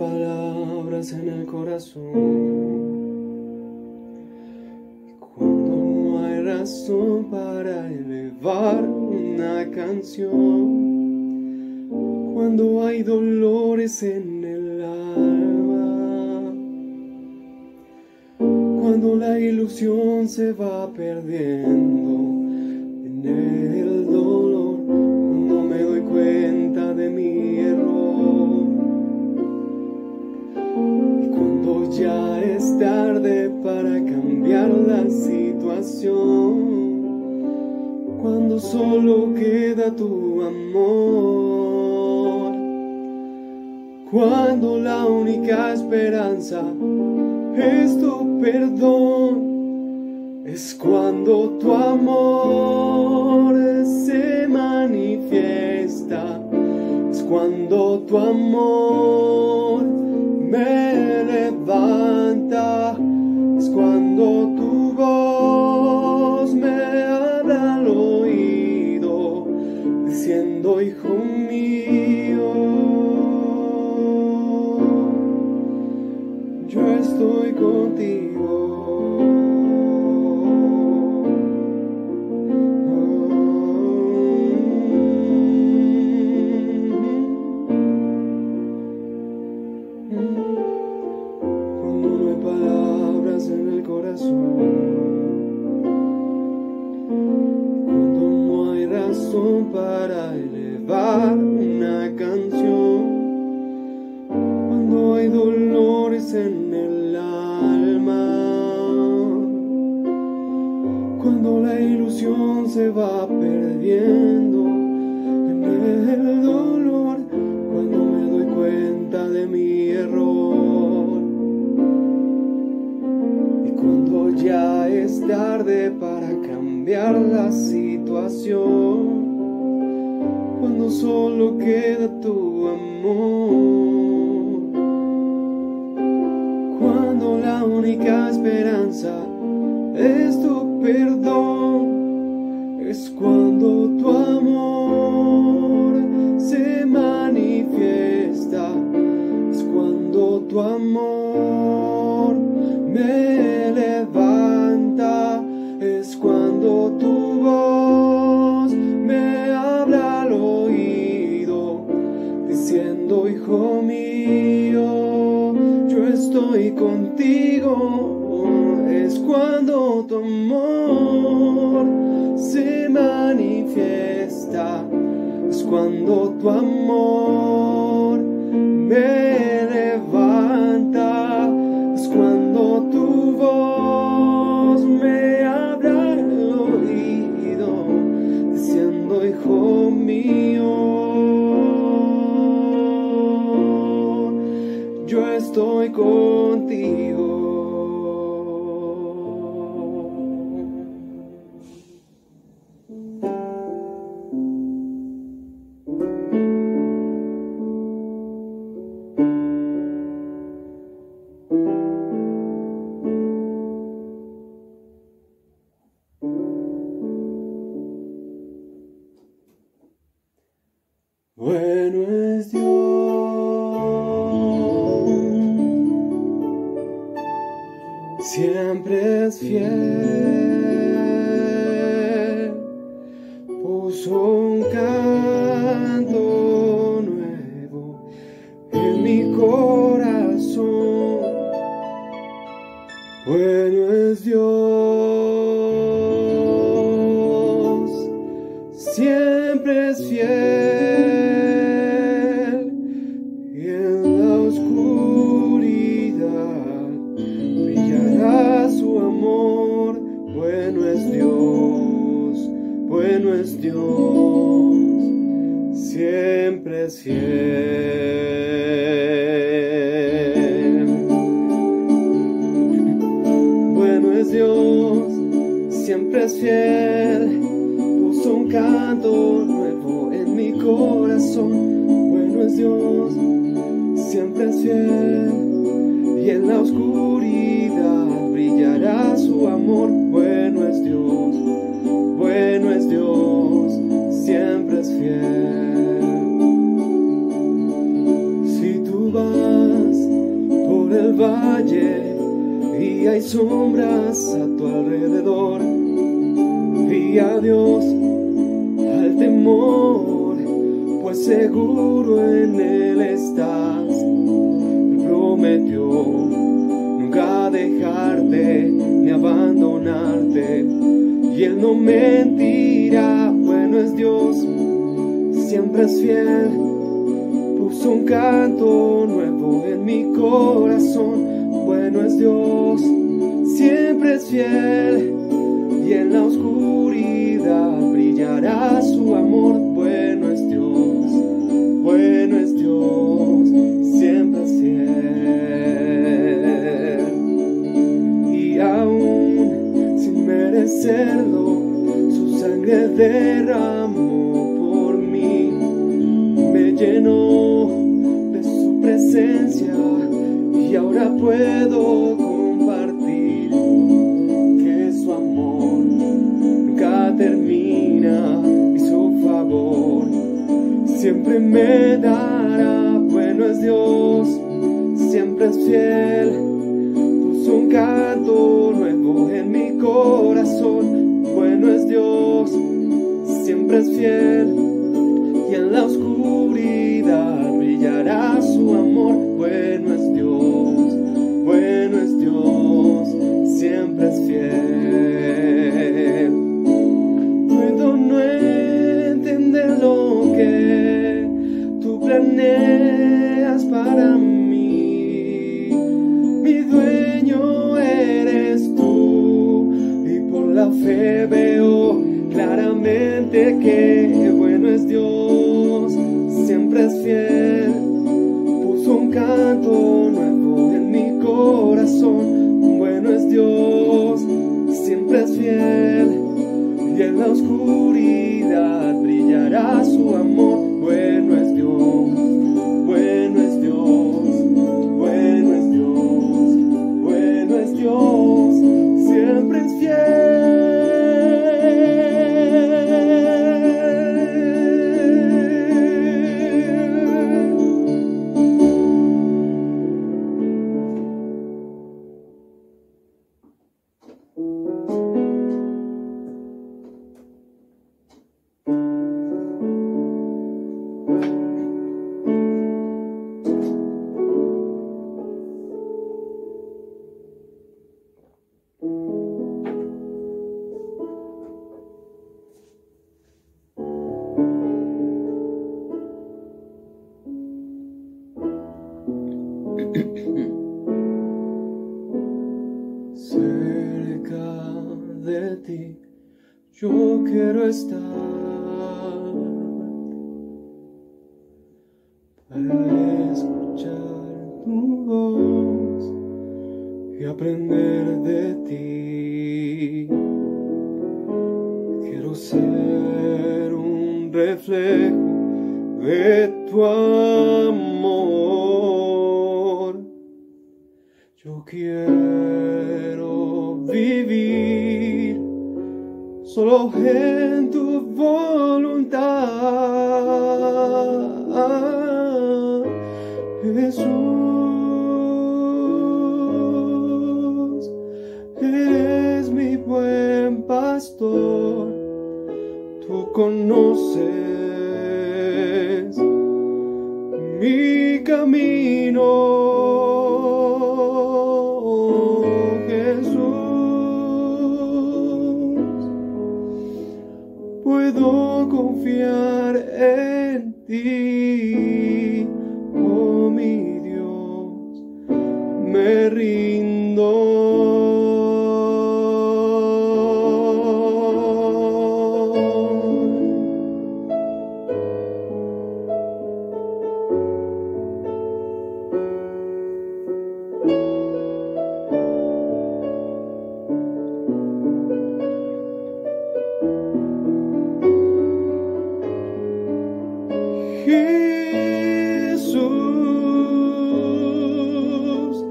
palabras en el corazón, cuando no hay razón para elevar una canción, cuando hay dolores en el alma, cuando la ilusión se va perdiendo en el dolor, cuando me doy cuenta de mi error, y cuando ya es tarde para cambiar la situación, cuando solo queda tu amor, cuando la única esperanza es tu perdón, es cuando tu amor se manifiesta, es cuando tu amor me levanta, es cuando tu voz me habla al oído, diciendo: hijo mío, yo estoy contigo. Cuando no hay palabras en el corazón, cuando no hay razón para elevar una canción, cuando hay dolores en el alma, cuando la ilusión se va perdiendo en el dolor, cuando me doy cuenta de mi error, y cuando ya es tarde para cambiar la situación, cuando solo queda tu amor, cuando la única esperanza es tu perdón, es cuando tu amor se manifiesta, es cuando tu amor me levanta, es cuando tu voz me habla al oído, diciendo: hijo mío, yo estoy contigo. Es cuando tu amor se manifiesta, es cuando tu amor me levanta, es cuando tu voz me habla al oído, diciendo: hijo mío, yo estoy contigo. Bueno es Dios, siempre es fiel, puso un canto nuevo en mi corazón. Bueno es Dios, siempre es fiel, y en la oscuridad brillará su amor. Bueno es Dios, bueno es Dios, siempre es fiel. Bueno es Dios, siempre es fiel, puso un canto nuevo en mi corazón. Bueno es Dios, siempre es fiel, y en la oscuridad brillará su amor. Bueno es Dios, siempre es fiel. Si tú vas valle y hay sombras a tu alrededor, vi a Dios al temor, pues seguro en Él estás. Él prometió nunca dejarte ni abandonarte, y Él no mentirá. Bueno es Dios, siempre es fiel, puso un canto nuevo en mi corazón. Bueno es Dios, siempre es fiel, y en la oscuridad brillará su amor. Bueno es Dios, siempre es fiel. Y aún sin merecerlo, su sangre derramó por mí, me llenó de su presencia, y ahora puedo compartir que su amor nunca termina y su favor siempre me dará. Bueno es Dios, siempre es fiel, puso un canto nuevo en mi corazón. Bueno es Dios, siempre es fiel, y en la oscuridad brillará su amor. Bueno es Dios, siempre es fiel. Puedo no entender lo que tú planeas para mí, mi dueño eres tú, y por la fe veo claramente que bueno es Dios, siempre es fiel, puso un canto nuevo en mi corazón. Bueno es Dios, siempre es fiel, y en la oscuridad brillará su amor. Bueno es Dios, siempre es fiel. Cerca de ti yo quiero estar, para escuchar tu voz y aprender de ti. Quiero ser un reflejo de tu amor. Yo quiero vivir solo en tu voluntad, Jesús. Eres mi buen pastor, tú conoces mi camino. Puedo confiar en ti, oh mi Dios, me rindo. Jesús,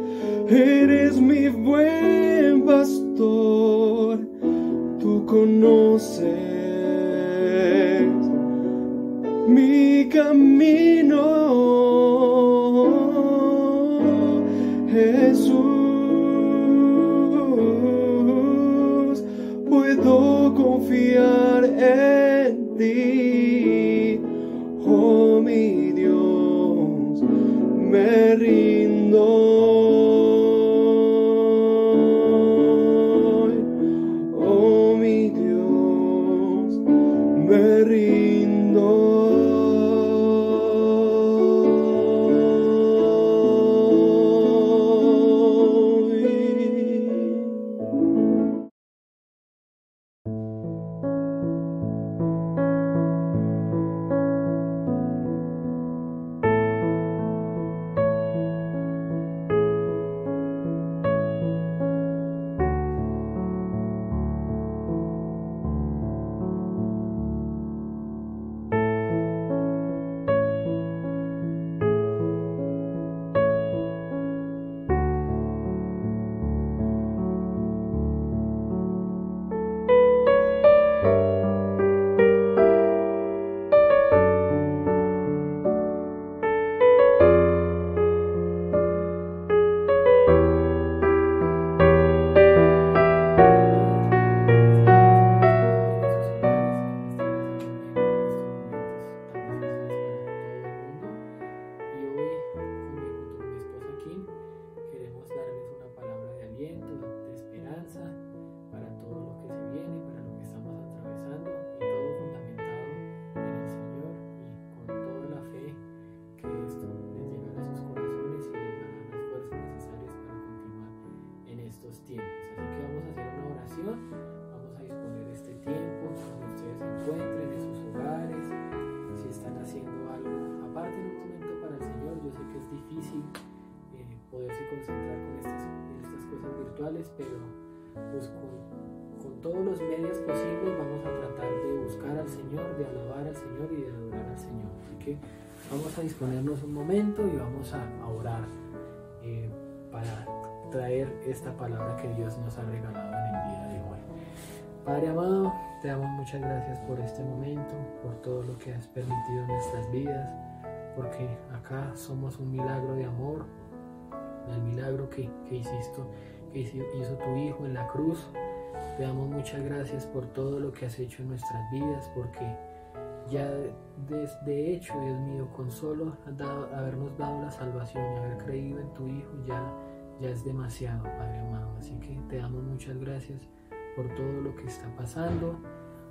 eres mi buen pastor, tú conoces mi camino, Jesús. ti, oh mi Dios, me rindo. Oh mi Dios, me rindo. Vamos a disponer este tiempo donde ustedes se encuentren en sus hogares, si están haciendo algo aparte en un momento para el Señor. Yo sé que es difícil poderse concentrar con estas cosas virtuales, pero pues con todos los medios posibles vamos a tratar de buscar al Señor, de alabar al Señor y de adorar al Señor. Así que vamos a disponernos un momento y vamos a orar para traer esta palabra que Dios nos ha regalado en el día de hoy. Padre amado, te damos muchas gracias por este momento, por todo lo que has permitido en nuestras vidas, porque acá somos un milagro de amor, el milagro que hizo tu Hijo en la cruz. Te damos muchas gracias por todo lo que has hecho en nuestras vidas, porque ya de hecho, Dios mío, con solo habernos dado la salvación y haber creído en tu Hijo, ya es demasiado, Padre amado. Así que te damos muchas gracias por todo lo que está pasando.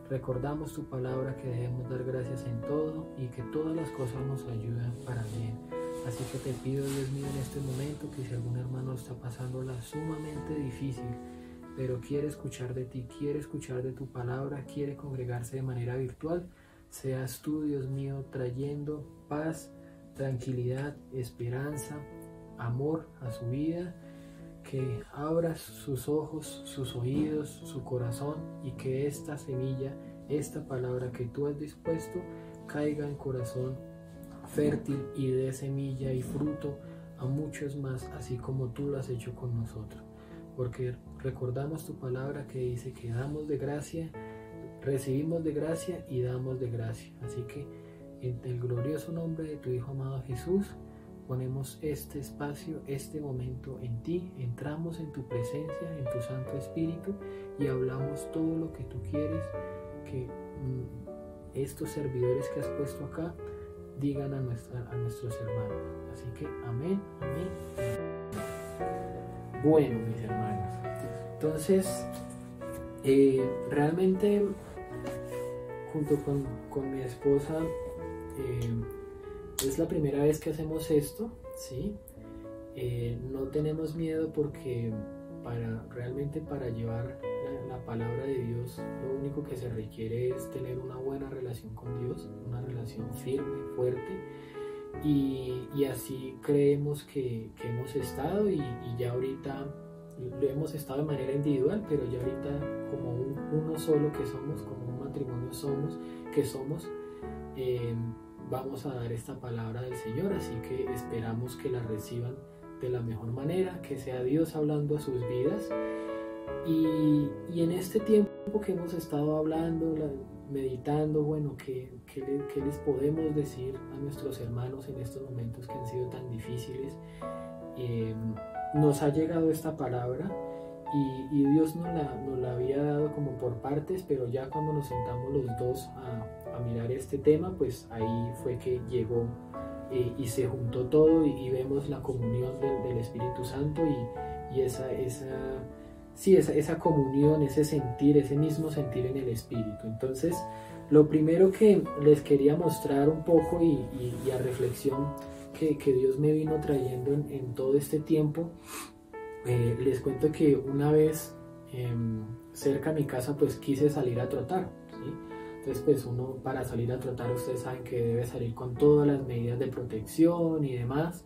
Recordamos tu palabra, que debemos dar gracias en todo y que todas las cosas nos ayudan para bien. Así que te pido, Dios mío, en este momento, que si algún hermano está pasándola sumamente difícil, pero quiere escuchar de ti, quiere escuchar de tu palabra, quiere congregarse de manera virtual, seas tú, Dios mío, trayendo paz, tranquilidad, esperanza, amor a su vida, que abras sus ojos, sus oídos, su corazón, y que esta semilla, esta palabra que tú has dispuesto, caiga en corazón fértil y dé semilla y fruto a muchos más, así como tú lo has hecho con nosotros. Porque recordamos tu palabra que dice que damos de gracia, recibimos de gracia y damos de gracia. Así que en el glorioso nombre de tu Hijo amado Jesús, ponemos este espacio, este momento en ti, entramos en tu presencia, en tu Santo Espíritu, y hablamos todo lo que tú quieres que estos servidores que has puesto acá digan a nuestros hermanos. Así que amén, amén. Bueno, mis hermanos, entonces realmente junto con mi esposa es la primera vez que hacemos esto, ¿sí? No tenemos miedo, porque realmente para llevar la palabra de Dios, lo único que se requiere es tener una buena relación con Dios, una relación firme, fuerte, y así creemos que hemos estado, y ya ahorita lo hemos estado de manera individual, pero ya ahorita como uno solo que somos, como un matrimonio que somos, vamos a dar esta palabra del Señor. Así que esperamos que la reciban de la mejor manera, que sea Dios hablando a sus vidas, y en este tiempo que hemos estado hablando, meditando, bueno, ¿qué les podemos decir a nuestros hermanos en estos momentos que han sido tan difíciles? Nos ha llegado esta palabra, y Dios nos la había dado como por partes, pero ya cuando nos sentamos los dos mirar este tema, pues ahí fue que llegó y se juntó todo y vemos la comunión del Espíritu Santo y esa comunión, ese sentir, ese mismo sentir en el Espíritu. Entonces, lo primero que les quería mostrar un poco y a reflexión que Dios me vino trayendo en todo este tiempo, les cuento que una vez cerca a mi casa pues quise salir a trotar, ¿sí? Entonces pues uno para salir a trotar ustedes saben que debe salir con todas las medidas de protección y demás,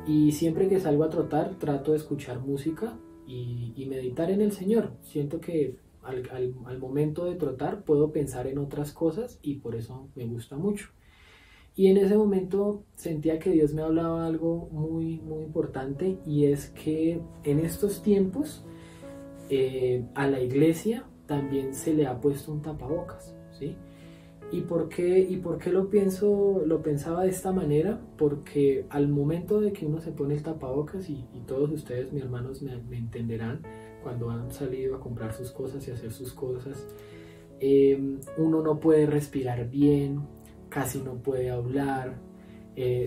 y siempre que salgo a trotar trato de escuchar música y meditar en el Señor. Siento que al momento de trotar puedo pensar en otras cosas y por eso me gusta mucho. Y en ese momento sentía que Dios me hablaba algo muy, muy importante, y es que en estos tiempos a la iglesia también se le ha puesto un tapabocas, ¿sí? ¿Y por qué lo pensaba de esta manera? Porque al momento de que uno se pone el tapabocas, y todos ustedes, mis hermanos, me entenderán, cuando han salido a comprar sus cosas y hacer sus cosas, uno no puede respirar bien, casi no puede hablar,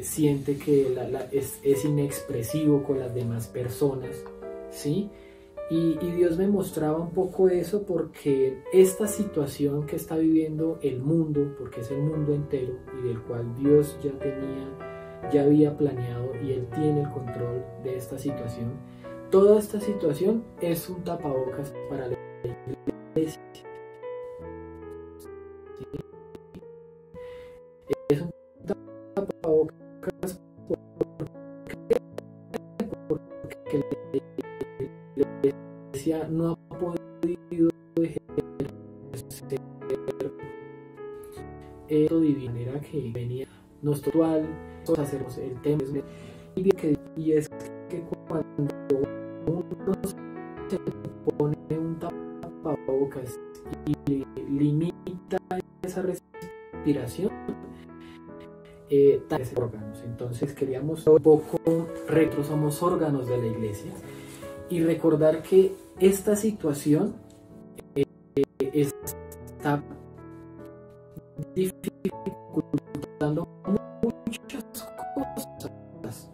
siente que es inexpresivo con las demás personas, ¿sí? Y Dios me mostraba un poco eso, porque esta situación que está viviendo el mundo, porque es el mundo entero y del cual Dios ya había planeado, y Él tiene el control de esta situación, toda esta situación es un tapabocas para la iglesia. ¿Sí? Es un tapabocas porque la iglesia no ha podido ejercer esto de manera que venía nuestro actual hacemos el tema, y es que cuando uno se pone un tapabocas y limita esa respiración, órganos. Entonces queríamos un poco, somos órganos de la iglesia, y recordar que esta situación está dificultando muchas cosas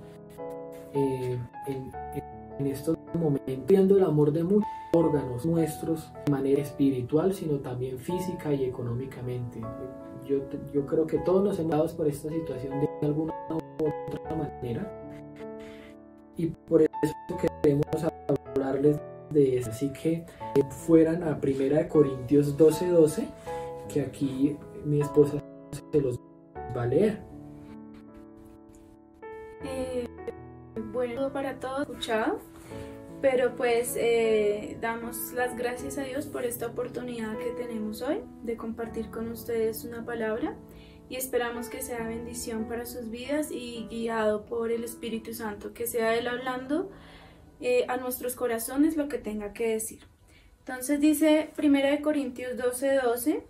en estos momentos, viendo el amor de muchos órganos nuestros de manera espiritual, sino también física y económicamente. Yo creo que todos nos hemos dado por esta situación de alguna u otra manera, y por eso queremos hablarles de eso. Así que fueran a 1 Corintios 12:12, que aquí mi esposa se los va a leer. Bueno, para todos escuchado, pero pues damos las gracias a Dios por esta oportunidad que tenemos hoy de compartir con ustedes una palabra, y esperamos que sea bendición para sus vidas y guiado por el Espíritu Santo, que sea Él hablando a nuestros corazones lo que tenga que decir. Entonces dice 1 Corintios 12:12,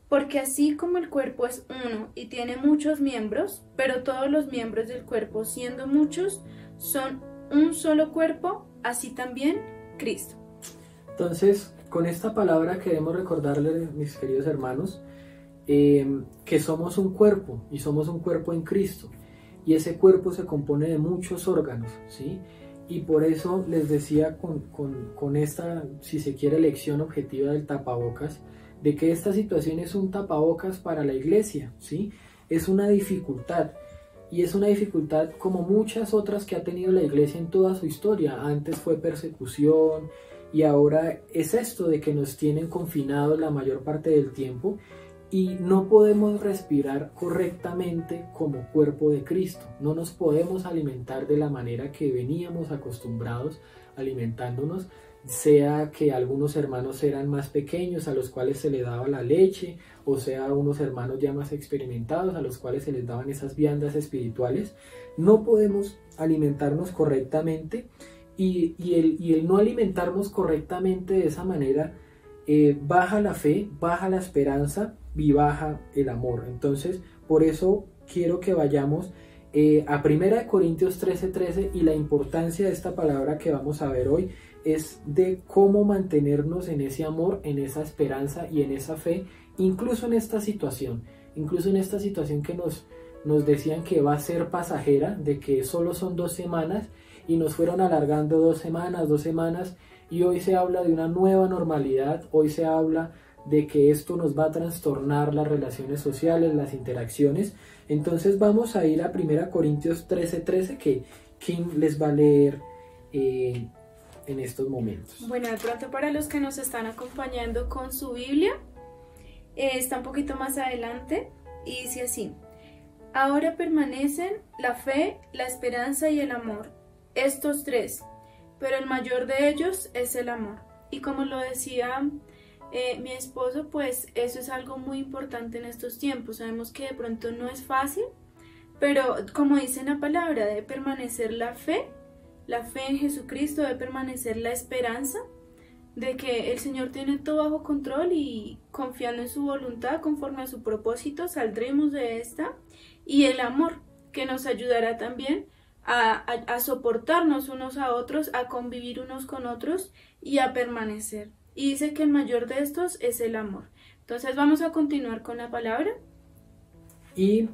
porque así como el cuerpo es uno y tiene muchos miembros, pero todos los miembros del cuerpo, siendo muchos, son un solo cuerpo, así también Cristo. Entonces, con esta palabra queremos recordarles, mis queridos hermanos, que somos un cuerpo, y somos un cuerpo en Cristo, y ese cuerpo se compone de muchos órganos, ¿sí? Y por eso les decía con esta, si se quiere, lección objetiva del tapabocas, de que esta situación es un tapabocas para la iglesia, ¿sí? Es una dificultad, y es una dificultad como muchas otras que ha tenido la iglesia en toda su historia. Antes fue persecución, y ahora es esto de que nos tienen confinados la mayor parte del tiempo, y no podemos respirar correctamente como cuerpo de Cristo. No nos podemos alimentar de la manera que veníamos acostumbrados alimentándonos, sea que algunos hermanos eran más pequeños a los cuales se les daba la leche, o sea unos hermanos ya más experimentados a los cuales se les daban esas viandas espirituales. No podemos alimentarnos correctamente, y el no alimentarnos correctamente de esa manera baja la fe, baja la esperanza y baja el amor. Entonces, por eso quiero que vayamos a 1 Corintios 13:13, y la importancia de esta palabra que vamos a ver hoy es de cómo mantenernos en ese amor, en esa esperanza y en esa fe incluso en esta situación que nos decían que va a ser pasajera, de que solo son 2 semanas, y nos fueron alargando 2 semanas, y hoy se habla de una nueva normalidad, hoy se habla de que esto nos va a trastornar las relaciones sociales, las interacciones. Entonces vamos a ir a 1 Corintios 13:13, que Kim les va a leer en estos momentos. Bueno, de pronto para los que nos están acompañando con su Biblia, está un poquito más adelante y dice así: ahora permanecen la fe, la esperanza y el amor, estos 3, pero el mayor de ellos es el amor. Y como lo decía mi esposo, pues eso es algo muy importante en estos tiempos. Sabemos que de pronto no es fácil, pero como dice la palabra, debe permanecer la fe en Jesucristo, debe permanecer la esperanza de que el Señor tiene todo bajo control, y confiando en su voluntad, conforme a su propósito, saldremos de esta. Y el amor, que nos ayudará también a soportarnos unos a otros, a convivir unos con otros y a permanecer. Y dice que el mayor de estos es el amor. Entonces vamos a continuar con la palabra. Y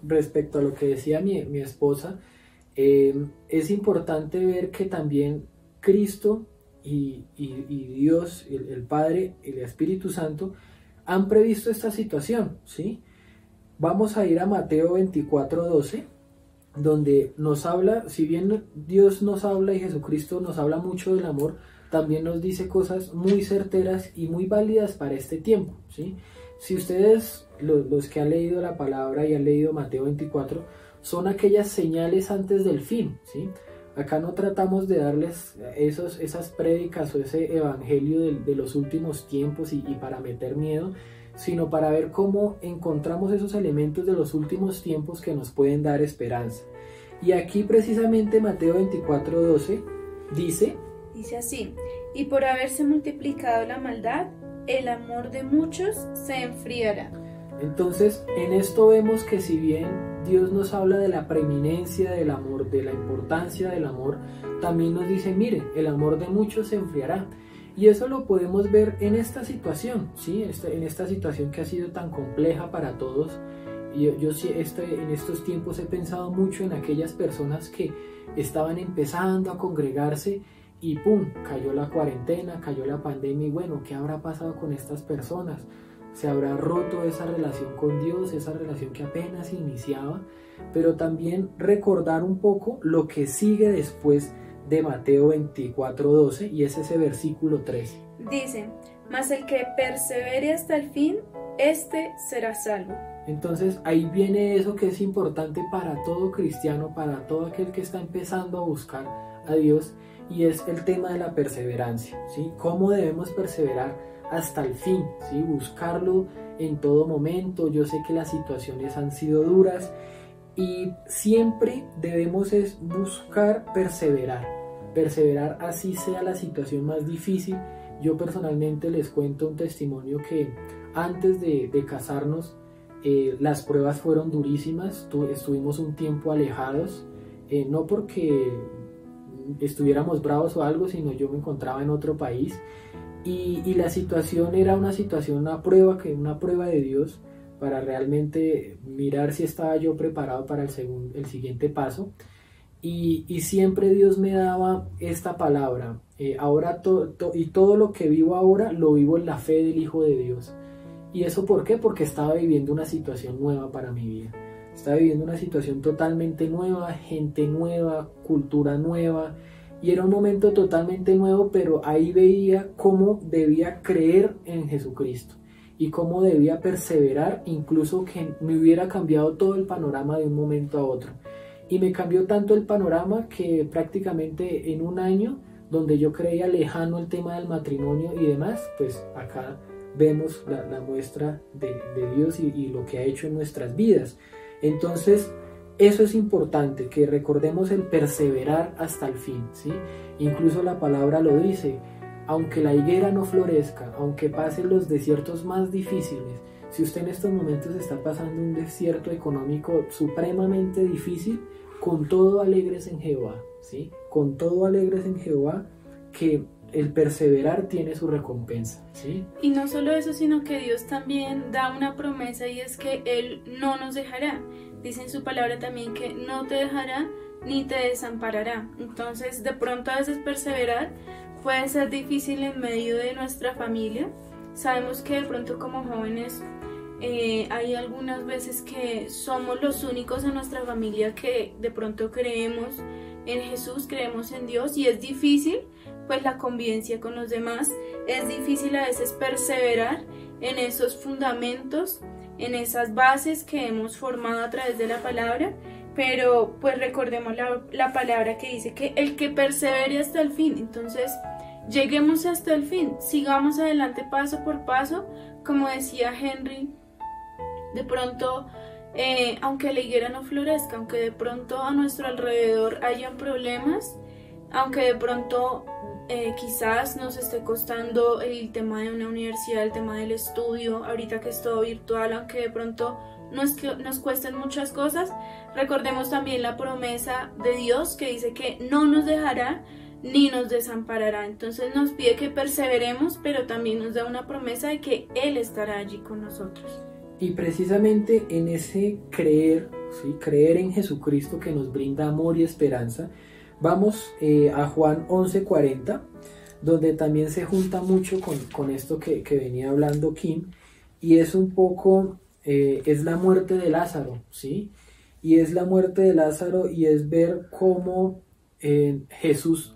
respecto a lo que decía mi esposa, es importante ver que también Cristo y Dios, el Padre y el Espíritu Santo han previsto esta situación, ¿sí? Vamos a ir a Mateo 24:12, donde nos habla, si bien Dios nos habla y Jesucristo nos habla mucho del amor, también nos dice cosas muy certeras y muy válidas para este tiempo, ¿sí? Si ustedes, los que han leído la palabra y han leído Mateo 24, son aquellas señales antes del fin, ¿sí? Acá no tratamos de darles esas prédicas o ese evangelio de los últimos tiempos y para meter miedo, sino para ver cómo encontramos esos elementos de los últimos tiempos que nos pueden dar esperanza. Y aquí precisamente Mateo 24:12 dice así: y por haberse multiplicado la maldad, el amor de muchos se enfriará. Entonces, en esto vemos que si bien Dios nos habla de la preeminencia del amor, de la importancia del amor, también nos dice, mire, el amor de muchos se enfriará. Y eso lo podemos ver en esta situación, ¿sí? En esta situación que ha sido tan compleja para todos. Y yo en estos tiempos he pensado mucho en aquellas personas que estaban empezando a congregarse y ¡pum!, cayó la cuarentena, cayó la pandemia, y bueno, ¿qué habrá pasado con estas personas? Se habrá roto esa relación con Dios, esa relación que apenas iniciaba, pero también recordar un poco lo que sigue después de Mateo 24:12, y es ese versículo 3. Dice: mas el que persevere hasta el fin, este será salvo. Entonces ahí viene eso que es importante para todo cristiano, para todo aquel que está empezando a buscar a Dios, y es el tema de la perseverancia, ¿sí? ¿Cómo debemos perseverar hasta el fin? ¿Sí? Buscarlo en todo momento. Yo sé que las situaciones han sido duras y siempre debemos buscar perseverar así sea la situación más difícil. Yo personalmente les cuento un testimonio que antes de casarnos las pruebas fueron durísimas. Estuvimos un tiempo alejados, no porque estuviéramos bravos o algo, sino yo me encontraba en otro país. Y la situación era una prueba de Dios para realmente mirar si estaba yo preparado para el siguiente paso. Y siempre Dios me daba esta palabra: ahora todo lo que vivo ahora lo vivo en la fe del Hijo de Dios. ¿Y eso por qué? Porque estaba viviendo una situación nueva para mi vida. Estaba viviendo una situación totalmente nueva, gente nueva, cultura nueva. Y era un momento totalmente nuevo, pero ahí veía cómo debía creer en Jesucristo y cómo debía perseverar, incluso que me hubiera cambiado todo el panorama de un momento a otro. Y me cambió tanto el panorama que prácticamente en un año, donde yo creía lejano el tema del matrimonio y demás, pues acá vemos la muestra de Dios y lo que ha hecho en nuestras vidas. Entonces, eso es importante, que recordemos el perseverar hasta el fin, ¿sí? Incluso la palabra lo dice: aunque la higuera no florezca, aunque pasen los desiertos más difíciles, si usted en estos momentos está pasando un desierto económico supremamente difícil, con todo alegres en Jehová, ¿sí? Con todo alegres en Jehová, que el perseverar tiene su recompensa, ¿sí? Y no solo eso, sino que Dios también da una promesa, y es que Él no nos dejará. Dice en su palabra también que no te dejará ni te desamparará. Entonces, de pronto a veces perseverar puede ser difícil en medio de nuestra familia. Sabemos que de pronto como jóvenes hay algunas veces que somos los únicos en nuestra familia que de pronto creemos en Jesús, creemos en Dios, y es difícil pues la convivencia con los demás, es difícil a veces perseverar en esos fundamentos, en esas bases que hemos formado a través de la palabra, pero pues recordemos la palabra que dice que el que persevere hasta el fin. Entonces lleguemos hasta el fin, sigamos adelante paso por paso, como decía Henry, de pronto aunque la higuera no florezca, aunque de pronto a nuestro alrededor hayan problemas, aunque de pronto quizás nos esté costando el tema de una universidad, el tema del estudio, ahorita que es todo virtual, aunque de pronto nos cuesten muchas cosas, recordemos también la promesa de Dios que dice que no nos dejará ni nos desamparará. Entonces nos pide que perseveremos, pero también nos da una promesa de que Él estará allí con nosotros. Y precisamente en ese creer, ¿sí? Creer en Jesucristo que nos brinda amor y esperanza, vamos a Juan 11:40, donde también se junta mucho con esto que venía hablando Kim, y es un poco, es la muerte de Lázaro, ¿sí? Y es la muerte de Lázaro, y es ver cómo Jesús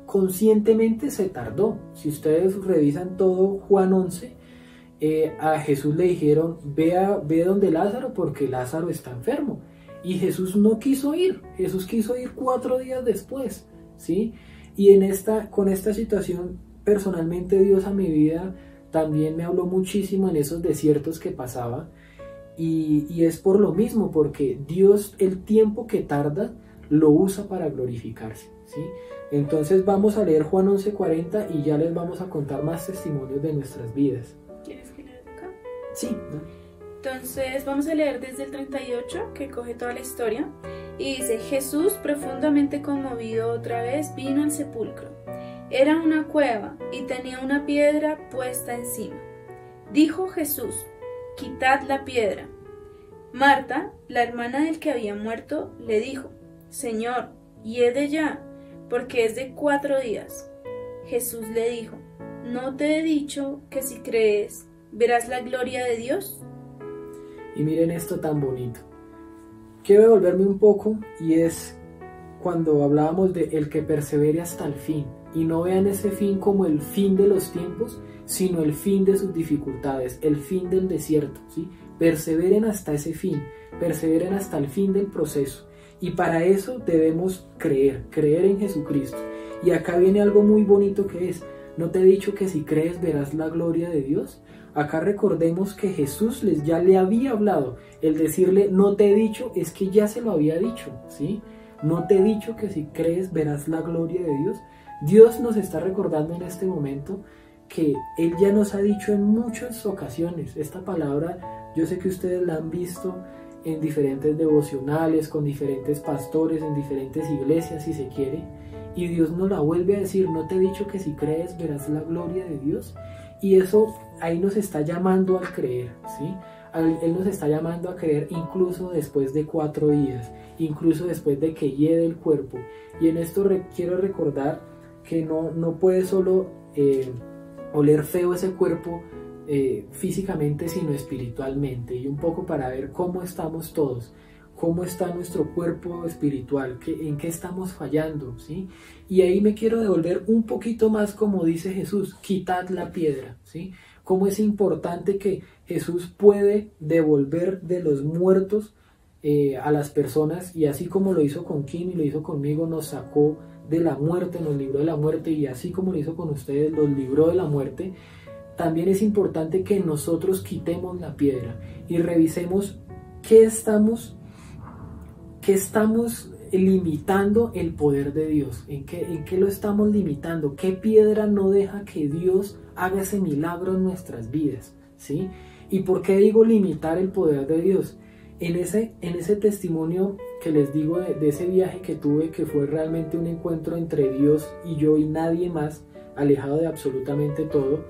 conscientemente se tardó. Si ustedes revisan todo Juan 11, a Jesús le dijeron, ve donde Lázaro porque Lázaro está enfermo. Y Jesús no quiso ir, Jesús quiso ir 4 días después, ¿sí? Y con esta situación, personalmente Dios a mi vida también me habló muchísimo en esos desiertos que pasaba, y es por lo mismo, porque Dios el tiempo que tarda lo usa para glorificarse, ¿sí? Entonces vamos a leer Juan 11:40 y ya les vamos a contar más testimonios de nuestras vidas. ¿Quieres que lea de acá? Sí, ¿no? Entonces vamos a leer desde el 38, que coge toda la historia, y dice: Jesús, profundamente conmovido otra vez, vino al sepulcro. Era una cueva y tenía una piedra puesta encima. Dijo Jesús: quitad la piedra. Marta, la hermana del que había muerto, le dijo: Señor, hiede ya, porque es de 4 días. Jesús le dijo: ¿no te he dicho que si crees verás la gloria de Dios? Y miren esto tan bonito. Quiero devolverme un poco, y es cuando hablábamos de el que persevere hasta el fin, y no vean ese fin como el fin de los tiempos, sino el fin de sus dificultades, el fin del desierto, ¿sí? Perseveren hasta ese fin, perseveren hasta el fin del proceso, y para eso debemos creer en Jesucristo. Y acá viene algo muy bonito, que es: ¿no te he dicho que si crees verás la gloria de Dios? Acá recordemos que Jesús ya le había hablado. El decirle no te he dicho es que ya se lo había dicho, ¿sí? No te he dicho que si crees verás la gloria de Dios. Dios nos está recordando en este momento que Él ya nos ha dicho en muchas ocasiones. Esta palabra yo sé que ustedes la han visto en diferentes devocionales, con diferentes pastores, en diferentes iglesias si se quiere. Y Dios nos la vuelve a decir: ¿no te he dicho que si crees verás la gloria de Dios? Y eso ahí nos está llamando al creer, ¿sí? Él nos está llamando a creer incluso después de 4 días, incluso después de que hiede el cuerpo. Y en esto quiero recordar que no puede solo oler feo ese cuerpo físicamente, sino espiritualmente. Y un poco para ver cómo estamos todos, cómo está nuestro cuerpo espiritual, en qué estamos fallando, ¿sí? Y ahí me quiero devolver un poquito más, como dice Jesús: quitad la piedra, ¿sí? Cómo es importante que Jesús puede devolver de los muertos a las personas, y así como lo hizo con Kim y lo hizo conmigo, nos sacó de la muerte, nos libró de la muerte, y así como lo hizo con ustedes, los libró de la muerte. También es importante que nosotros quitemos la piedra y revisemos qué estamos limitando el poder de Dios, en qué lo estamos limitando, qué piedra no deja que Dios haga ese milagro en nuestras vidas, ¿sí? ¿Y por qué digo limitar el poder de Dios? En ese testimonio que les digo de ese viaje que tuve, que fue realmente un encuentro entre Dios y yo y nadie más, alejado de absolutamente todo,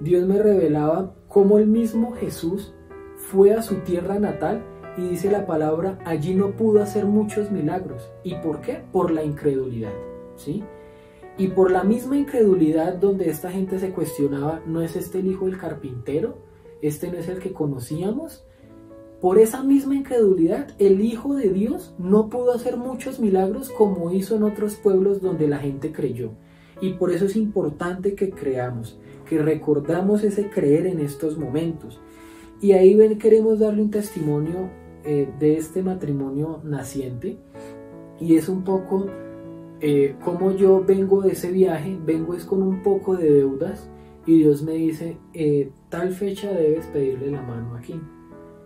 Dios me revelaba cómo el mismo Jesús fue a su tierra natal y dice la palabra, allí no pudo hacer muchos milagros. ¿Y por qué? Por la incredulidad, ¿sí? Y por la misma incredulidad donde esta gente se cuestionaba, ¿no es este el hijo del carpintero? ¿Este no es el que conocíamos? Por esa misma incredulidad, el Hijo de Dios no pudo hacer muchos milagros como hizo en otros pueblos donde la gente creyó. Y por eso es importante que creamos, que recordamos ese creer en estos momentos. Y ahí queremos darle un testimonio de este matrimonio naciente. Y es un poco como yo vengo de ese viaje, vengo es con un poco de deudas. Y Dios me dice, tal fecha debes pedirle la mano aquí.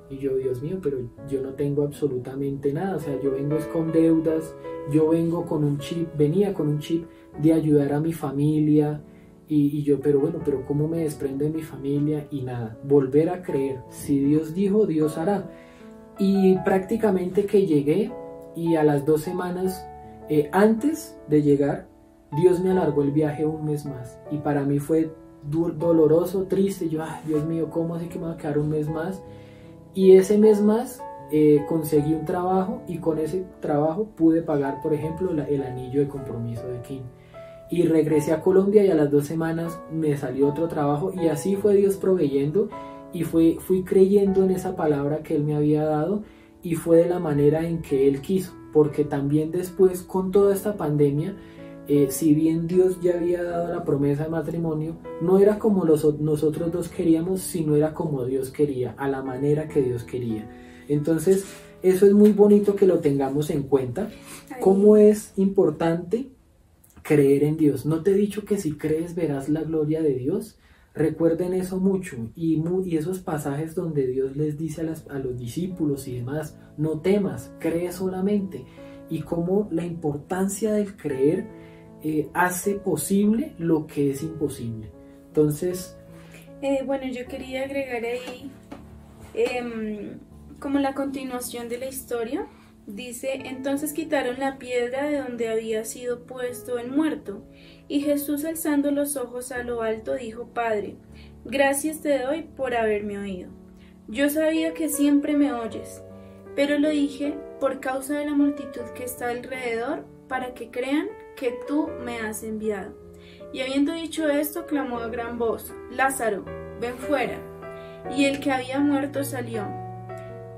Y yo, Dios mío, pero yo no tengo absolutamente nada, o sea, yo vengo es con deudas, yo vengo con un chip, venía con un chip de ayudar a mi familia, y yo, pero bueno, pero ¿cómo me desprendo de mi familia? Y nada, volver a creer, si Dios dijo, Dios hará. Y prácticamente que llegué, y a las 2 semanas, antes de llegar, Dios me alargó el viaje un mes más, y para mí fue doloroso, triste, yo, ay, Dios mío, ¿cómo así que me va a quedar un mes más? Y ese mes más conseguí un trabajo y con ese trabajo pude pagar, por ejemplo, el anillo de compromiso de Kim. Y regresé a Colombia y a las 2 semanas me salió otro trabajo y así fue Dios proveyendo y fui creyendo en esa palabra que Él me había dado y fue de la manera en que Él quiso. Porque también después con toda esta pandemia, si bien Dios ya había dado la promesa de matrimonio, no era como nosotros dos queríamos, sino era como Dios quería, a la manera que Dios quería. Entonces, eso es muy bonito que lo tengamos en cuenta, cómo es importante creer en Dios. ¿No te he dicho que si crees verás la gloria de Dios? Recuerden eso mucho y esos pasajes donde Dios les dice a los discípulos y demás, no temas, cree solamente. Y cómo la importancia del creer hace posible lo que es imposible. Entonces, bueno, yo quería agregar ahí como la continuación de la historia. Dice, entonces quitaron la piedra de donde había sido puesto el muerto, y Jesús, alzando los ojos a lo alto, dijo, Padre, gracias te doy por haberme oído. Yo sabía que siempre me oyes, pero lo dije por causa de la multitud que está alrededor, para que crean que tú me has enviado. Y habiendo dicho esto, clamó a gran voz, Lázaro, ven fuera. Y el que había muerto salió,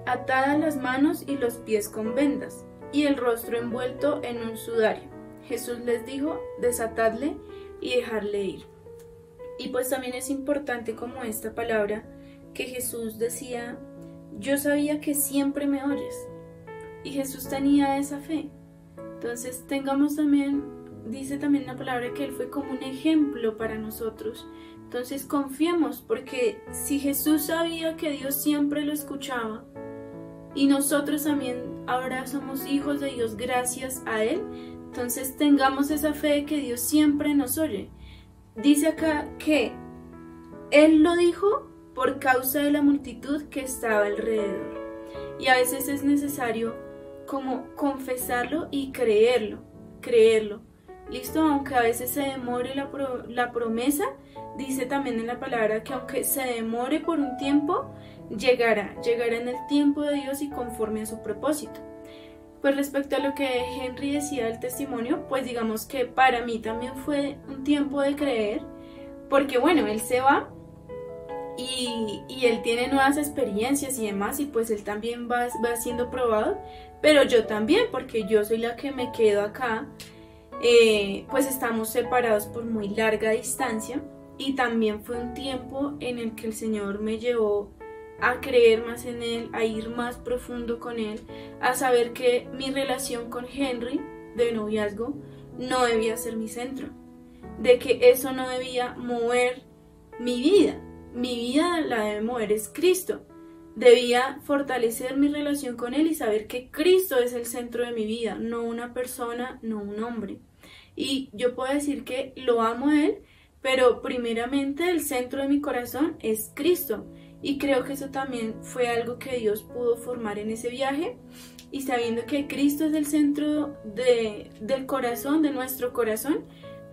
atadas las manos y los pies con vendas, y el rostro envuelto en un sudario. Jesús les dijo, desatadle y dejarle ir. Y pues también es importante como esta palabra que Jesús decía, yo sabía que siempre me oyes. Y Jesús tenía esa fe. Entonces tengamos también, dice también la palabra que Él fue como un ejemplo para nosotros. Entonces confiemos, porque si Jesús sabía que Dios siempre lo escuchaba, y nosotros también ahora somos hijos de Dios gracias a Él, entonces tengamos esa fe de que Dios siempre nos oye. Dice acá que Él lo dijo por causa de la multitud que estaba alrededor. Y a veces es necesario como confesarlo y creerlo. ¿Listo? Aunque a veces se demore la promesa, dice también en la palabra que aunque se demore por un tiempo, llegará en el tiempo de Dios y conforme a su propósito. Pues respecto a lo que Henry decía del testimonio, pues digamos que para mí también fue un tiempo de creer, porque bueno, él se va y él tiene nuevas experiencias y demás, y pues él también va siendo probado, pero yo también, porque yo soy la que me quedo acá, pues estamos separados por muy larga distancia, y también fue un tiempo en el que el Señor me llevó a creer más en Él, a ir más profundo con Él, a saber que mi relación con Henry de noviazgo no debía ser mi centro, de que eso no debía mover mi vida la debe mover es Cristo. Debía fortalecer mi relación con Él y saber que Cristo es el centro de mi vida, no una persona, no un hombre. Y yo puedo decir que lo amo a Él, pero primeramente el centro de mi corazón es Cristo. Y creo que eso también fue algo que Dios pudo formar en ese viaje. Y sabiendo que Cristo es el centro del corazón, de nuestro corazón,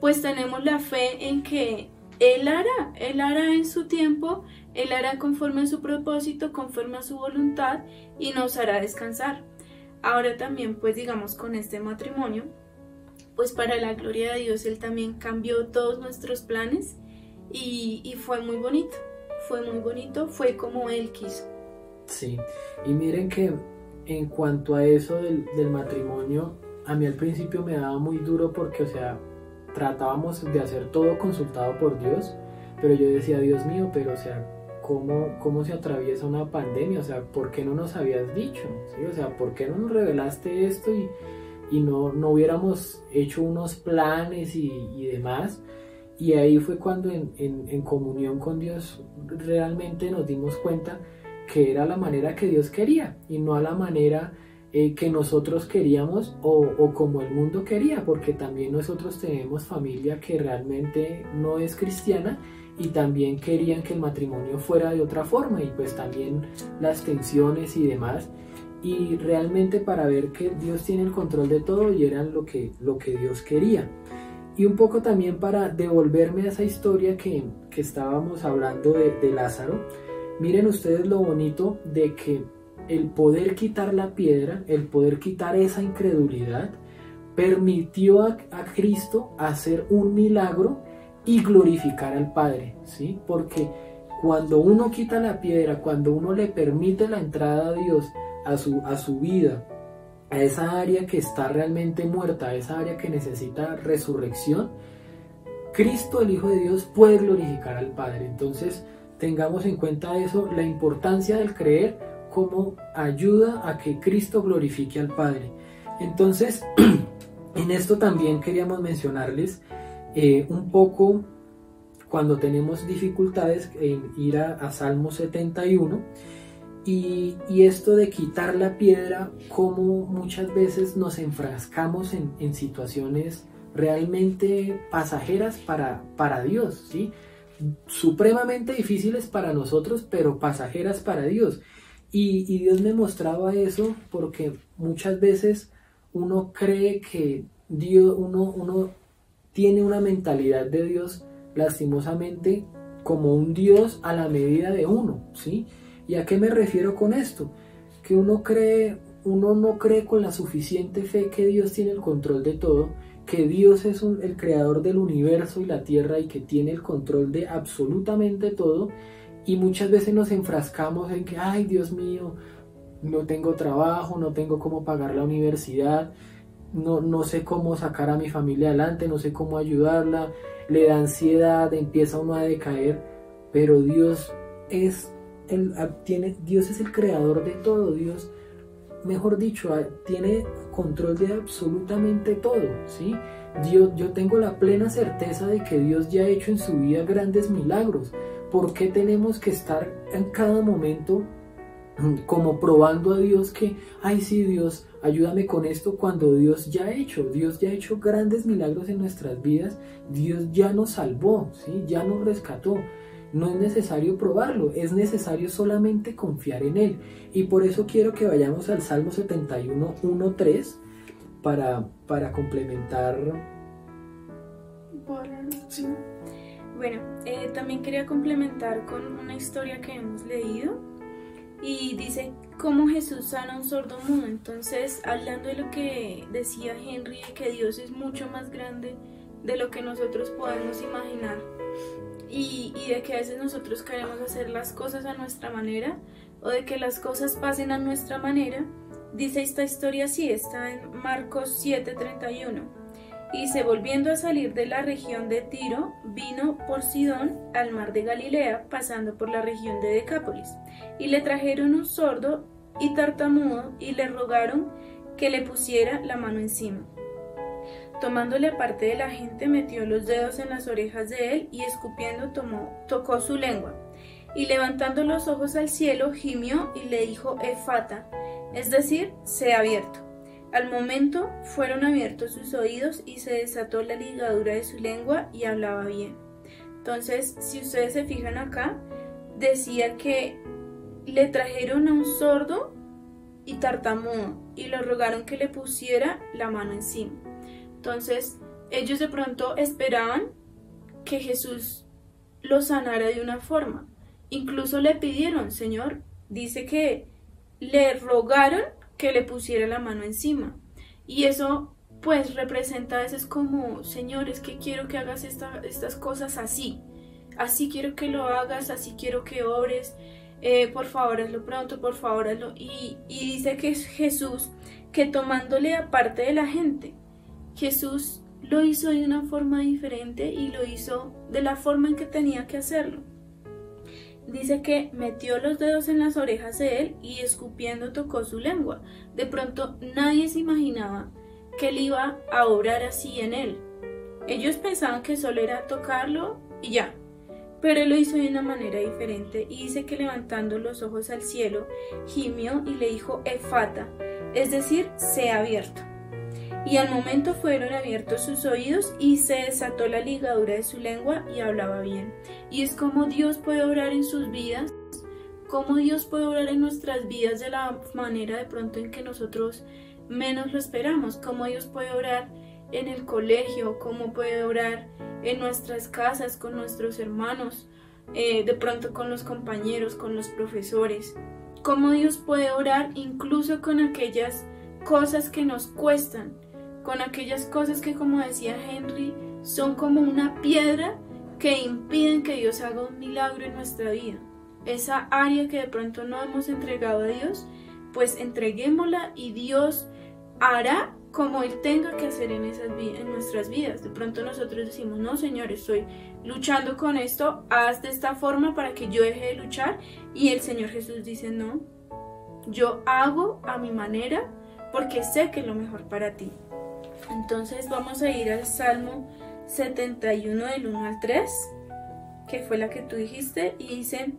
pues tenemos la fe en que Él hará en su tiempo, Él hará conforme a su propósito, conforme a su voluntad y nos hará descansar. Ahora también, pues digamos, con este matrimonio, pues para la gloria de Dios, Él también cambió todos nuestros planes y fue muy bonito, fue como Él quiso. Sí, y miren que en cuanto a eso del matrimonio, a mí al principio me daba muy duro porque, o sea, tratábamos de hacer todo consultado por Dios, pero yo decía, Dios mío, pero o sea, ¿cómo se atraviesa una pandemia? O sea, ¿por qué no nos habías dicho? ¿Sí? O sea, ¿por qué no nos revelaste esto y no hubiéramos hecho unos planes y demás? Y ahí fue cuando en comunión con Dios realmente nos dimos cuenta que era la manera que Dios quería y no a la manera que nosotros queríamos o como el mundo quería, porque también nosotros tenemos familia que realmente no es cristiana y también querían que el matrimonio fuera de otra forma y pues también las tensiones y demás, y realmente para ver que Dios tiene el control de todo y eran lo que Dios quería. Y un poco también para devolverme a esa historia que estábamos hablando de Lázaro. Miren ustedes lo bonito de que el poder quitar la piedra, el poder quitar esa incredulidad, permitió a Cristo hacer un milagro y glorificar al Padre, ¿sí? Porque cuando uno quita la piedra, cuando uno le permite la entrada a Dios a su vida, a esa área que está realmente muerta, a esa área que necesita resurrección, Cristo, el Hijo de Dios, puede glorificar al Padre. Entonces, tengamos en cuenta eso, la importancia del creer como ayuda a que Cristo glorifique al Padre. Entonces, en esto también queríamos mencionarles un poco cuando tenemos dificultades en ir a Salmo 71 y esto de quitar la piedra, como muchas veces nos enfrascamos en situaciones realmente pasajeras para Dios, ¿sí? Supremamente difíciles para nosotros, pero pasajeras para Dios. Y Dios me mostraba eso porque muchas veces uno cree que Dios, uno tiene una mentalidad de Dios lastimosamente como un Dios a la medida de uno, ¿sí? ¿Y a qué me refiero con esto? Que uno no cree con la suficiente fe que Dios tiene el control de todo, que Dios es el creador del universo y la tierra y que tiene el control de absolutamente todo, y muchas veces nos enfrascamos en que, ay, Dios mío, no tengo trabajo, no tengo cómo pagar la universidad, no sé cómo sacar a mi familia adelante, no sé cómo ayudarla, le da ansiedad, empieza uno a decaer, pero Dios es el creador de todo. Dios, mejor dicho, tiene control de absolutamente todo, ¿sí? Yo tengo la plena certeza de que Dios ya ha hecho en su vida grandes milagros. ¿Por qué tenemos que estar en cada momento como probando a Dios que, ay sí, Dios, ayúdame con esto, cuando Dios ya ha hecho grandes milagros en nuestras vidas? Dios ya nos salvó, ¿sí? Ya nos rescató. No es necesario probarlo, es necesario solamente confiar en Él. Y por eso quiero que vayamos al Salmo 71, 1-3 para complementar. Sí. Bueno, también quería complementar con una historia que hemos leído y dice cómo Jesús sana a un sordo mudo. Entonces, hablando de lo que decía Henry, de que Dios es mucho más grande de lo que nosotros podemos imaginar y de que a veces nosotros queremos hacer las cosas a nuestra manera o de que las cosas pasen a nuestra manera, dice esta historia así, está en Marcos 7:31. Y se volviendo a salir de la región de Tiro, vino por Sidón al mar de Galilea, pasando por la región de Decápolis. Y le trajeron un sordo y tartamudo y le rogaron que le pusiera la mano encima. Tomándole aparte de la gente, metió los dedos en las orejas de él y escupiendo tocó su lengua. Y levantando los ojos al cielo, gimió y le dijo Efata, es decir, sea abierto. Al momento fueron abiertos sus oídos y se desató la ligadura de su lengua y hablaba bien. Entonces, si ustedes se fijan acá, decía que le trajeron a un sordo y tartamudo y le rogaron que le pusiera la mano encima. Entonces, ellos de pronto esperaban que Jesús los sanara de una forma. Incluso le pidieron, Señor, dice que le rogaron que le pusiera la mano encima. Y eso pues representa a veces como, Señor, es que quiero que hagas estas cosas así. Así quiero que lo hagas, así quiero que obres. Por favor, hazlo pronto, por favor, hazlo. Y dice que es Jesús, que tomándole aparte de la gente, Jesús lo hizo de una forma diferente y lo hizo de la forma en que tenía que hacerlo. Dice que metió los dedos en las orejas de él y escupiendo tocó su lengua. De pronto nadie se imaginaba que él iba a obrar así en él. Ellos pensaban que solo era tocarlo y ya. Pero él lo hizo de una manera diferente y dice que levantando los ojos al cielo, gimió y le dijo Efata, es decir, sea abierto. Y al momento fueron abiertos sus oídos y se desató la ligadura de su lengua y hablaba bien. Y es como Dios puede obrar en sus vidas, como Dios puede obrar en nuestras vidas de la manera de pronto en que nosotros menos lo esperamos, como Dios puede obrar en el colegio, cómo puede obrar en nuestras casas, con nuestros hermanos, de pronto con los compañeros, con los profesores, cómo Dios puede obrar incluso con aquellas cosas que nos cuestan, con aquellas cosas que, como decía Henry, son como una piedra que impiden que Dios haga un milagro en nuestra vida. Esa área que de pronto no hemos entregado a Dios, pues entreguémosla y Dios hará como Él tenga que hacer en nuestras vidas. De pronto nosotros decimos, no, Señor, estoy luchando con esto, haz de esta forma para que yo deje de luchar. Y el Señor Jesús dice, no, yo hago a mi manera porque sé que es lo mejor para ti. Entonces vamos a ir al Salmo 71 del 1 al 3, que fue la que tú dijiste, y dice,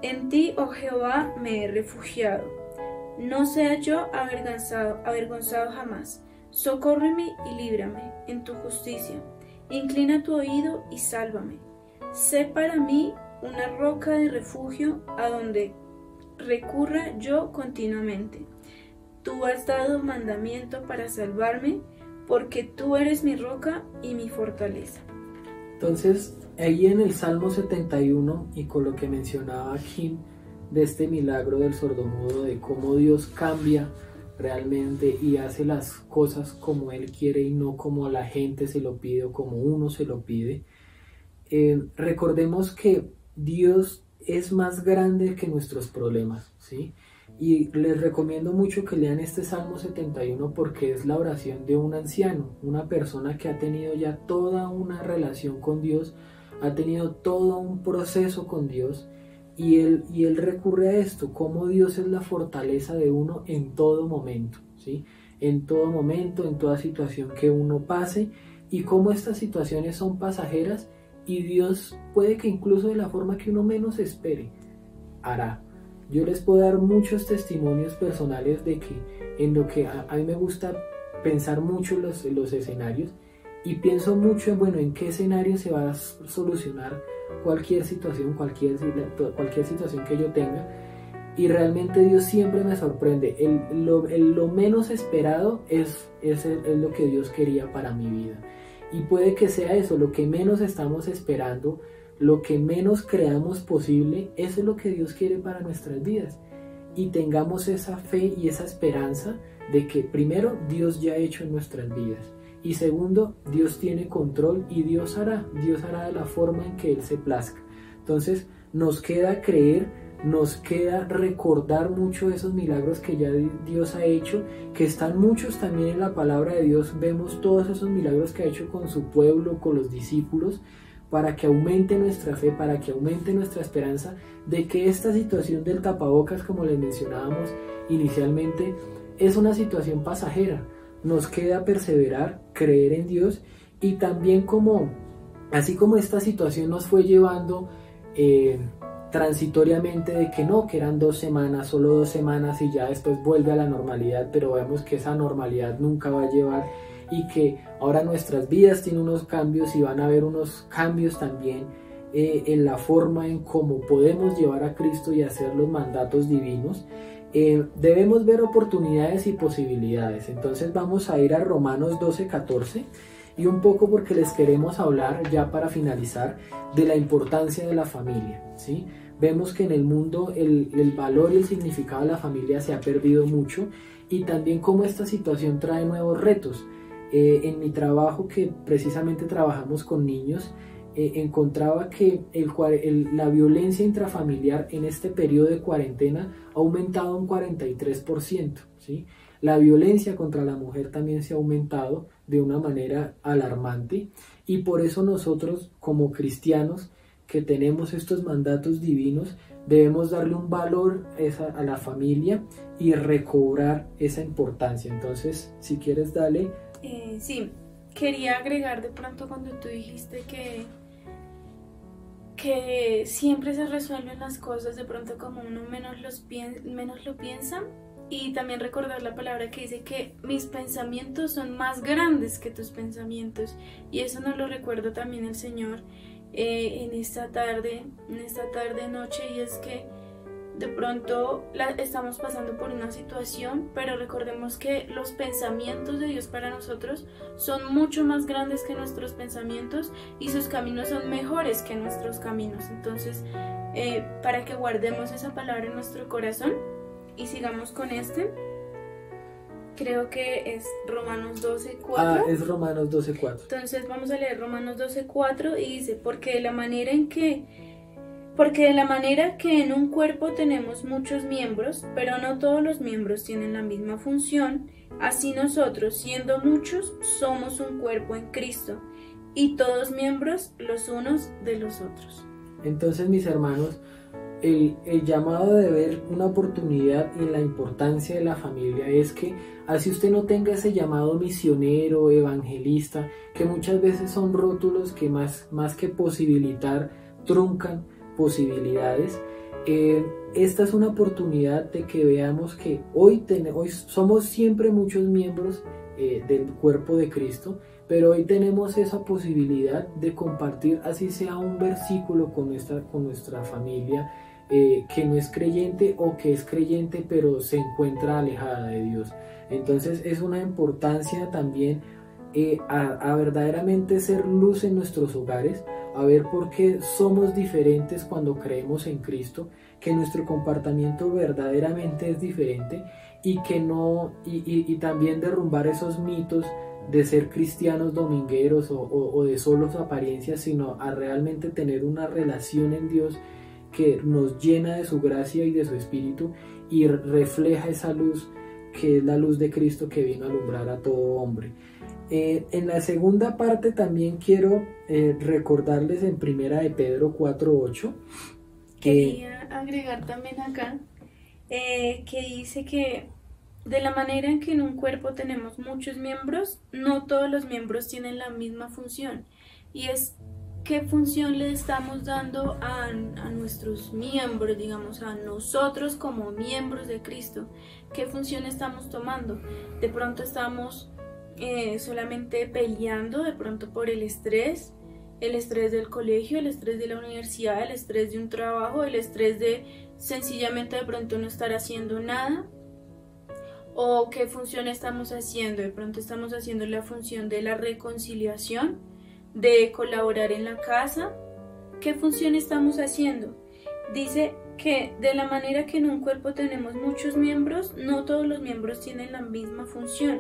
en ti, oh Jehová, me he refugiado. No sea yo avergonzado jamás. Socórreme y líbrame en tu justicia. Inclina tu oído y sálvame. Sé para mí una roca de refugio a donde recurra yo continuamente. Tú has dado mandamiento para salvarme, porque tú eres mi roca y mi fortaleza. Entonces, ahí en el Salmo 71, y con lo que mencionaba Kim, de este milagro del sordomudo, de cómo Dios cambia realmente y hace las cosas como Él quiere y no como la gente se lo pide o como uno se lo pide. Recordemos que Dios es más grande que nuestros problemas, ¿sí? Y les recomiendo mucho que lean este Salmo 71 porque es la oración de un anciano, una persona que ha tenido ya toda una relación con Dios, ha tenido todo un proceso con Dios. Y él recurre a esto, cómo Dios es la fortaleza de uno en todo momento, ¿sí? En todo momento, en toda situación que uno pase, y cómo estas situaciones son pasajeras, y Dios puede que incluso de la forma que uno menos espere, hará. Yo les puedo dar muchos testimonios personales de que en lo que a mí me gusta pensar mucho los escenarios, y pienso mucho en qué escenario se va a solucionar cualquier situación que yo tenga, y realmente Dios siempre me sorprende. Lo menos esperado es lo que Dios quería para mi vida, y puede que sea eso, lo que menos estamos esperando, lo que menos creamos posible, eso es lo que Dios quiere para nuestras vidas, y tengamos esa fe y esa esperanza de que primero Dios ya ha hecho en nuestras vidas, y segundo, Dios tiene control y Dios hará de la forma en que Él se plazca. Entonces nos queda creer, nos queda recordar mucho esos milagros que ya Dios ha hecho, que están muchos también en la palabra de Dios. Vemos todos esos milagros que ha hecho con su pueblo, con los discípulos, para que aumente nuestra fe, para que aumente nuestra esperanza de que esta situación del tapabocas, como les mencionábamos inicialmente, es una situación pasajera. Nos queda perseverar, creer en Dios, y también así como esta situación nos fue llevando transitoriamente de que no, que eran 2 semanas, solo 2 semanas y ya después vuelve a la normalidad, pero vemos que esa normalidad nunca va a llevar, y que ahora nuestras vidas tienen unos cambios y van a haber unos cambios también en la forma en cómo podemos llevar a Cristo y hacer los mandatos divinos. debemos ver oportunidades y posibilidades. Entonces vamos a ir a Romanos 12:14 y un poco porque les queremos hablar ya para finalizar de la importancia de la familia, ¿sí? Vemos que en el mundo el valor y el significado de la familia se ha perdido mucho y también cómo esta situación trae nuevos retos. En mi trabajo, que precisamente trabajamos con niños, encontraba que la violencia intrafamiliar en este periodo de cuarentena ha aumentado un 43%, ¿sí? La violencia contra la mujer también se ha aumentado de una manera alarmante y por eso nosotros como cristianos que tenemos estos mandatos divinos debemos darle un valor a la familia y recobrar esa importancia. Entonces, si quieres, dale. Sí, quería agregar de pronto cuando tú dijiste que siempre se resuelven las cosas de pronto como uno menos lo piensa, y también recordar la palabra que dice que mis pensamientos son más grandes que tus pensamientos, y eso nos lo recuerda también el Señor en esta tarde noche, y es que de pronto estamos pasando por una situación, pero recordemos que los pensamientos de Dios para nosotros son mucho más grandes que nuestros pensamientos y sus caminos son mejores que nuestros caminos. Entonces, para que guardemos esa palabra en nuestro corazón y sigamos con creo que es Romanos 12:4. Es Romanos 12:4. Entonces vamos a leer Romanos 12:4 y dice, porque de la manera que en un cuerpo tenemos muchos miembros, pero no todos los miembros tienen la misma función, así nosotros, siendo muchos, somos un cuerpo en Cristo, y todos miembros los unos de los otros. Entonces, mis hermanos, el llamado de ver una oportunidad y la importancia de la familia es que así usted no tenga ese llamado misionero, evangelista, que muchas veces son rótulos que más que posibilitar, truncan posibilidades. Esta es una oportunidad de que veamos que hoy somos siempre muchos miembros del cuerpo de Cristo, pero hoy tenemos esa posibilidad de compartir, así sea un versículo con nuestra familia que no es creyente o que es creyente pero se encuentra alejada de Dios. Entonces es una importancia también a verdaderamente ser luz en nuestros hogares, a ver por qué somos diferentes cuando creemos en Cristo, que nuestro comportamiento verdaderamente es diferente y que no y también derrumbar esos mitos de ser cristianos domingueros o de solos apariencias, sino a realmente tener una relación en Dios que nos llena de su gracia y de su espíritu y refleja esa luz que es la luz de Cristo que vino a alumbrar a todo hombre. En la segunda parte también quiero recordarles en Primera de Pedro 4:8 quería agregar también acá que dice que de la manera en que en un cuerpo tenemos muchos miembros, no todos los miembros tienen la misma función, y es qué función le estamos dando a nuestros miembros, digamos, a nosotros como miembros de Cristo, qué función estamos tomando. De pronto estamos solamente peleando de pronto por el estrés del colegio, el estrés de la universidad, el estrés de un trabajo, el estrés de sencillamente de pronto no estar haciendo nada. ¿O qué función estamos haciendo? De pronto estamos haciendo la función de la reconciliación, de colaborar en la casa. ¿Qué función estamos haciendo? Dice que de la manera que en un cuerpo tenemos muchos miembros, no todos los miembros tienen la misma función.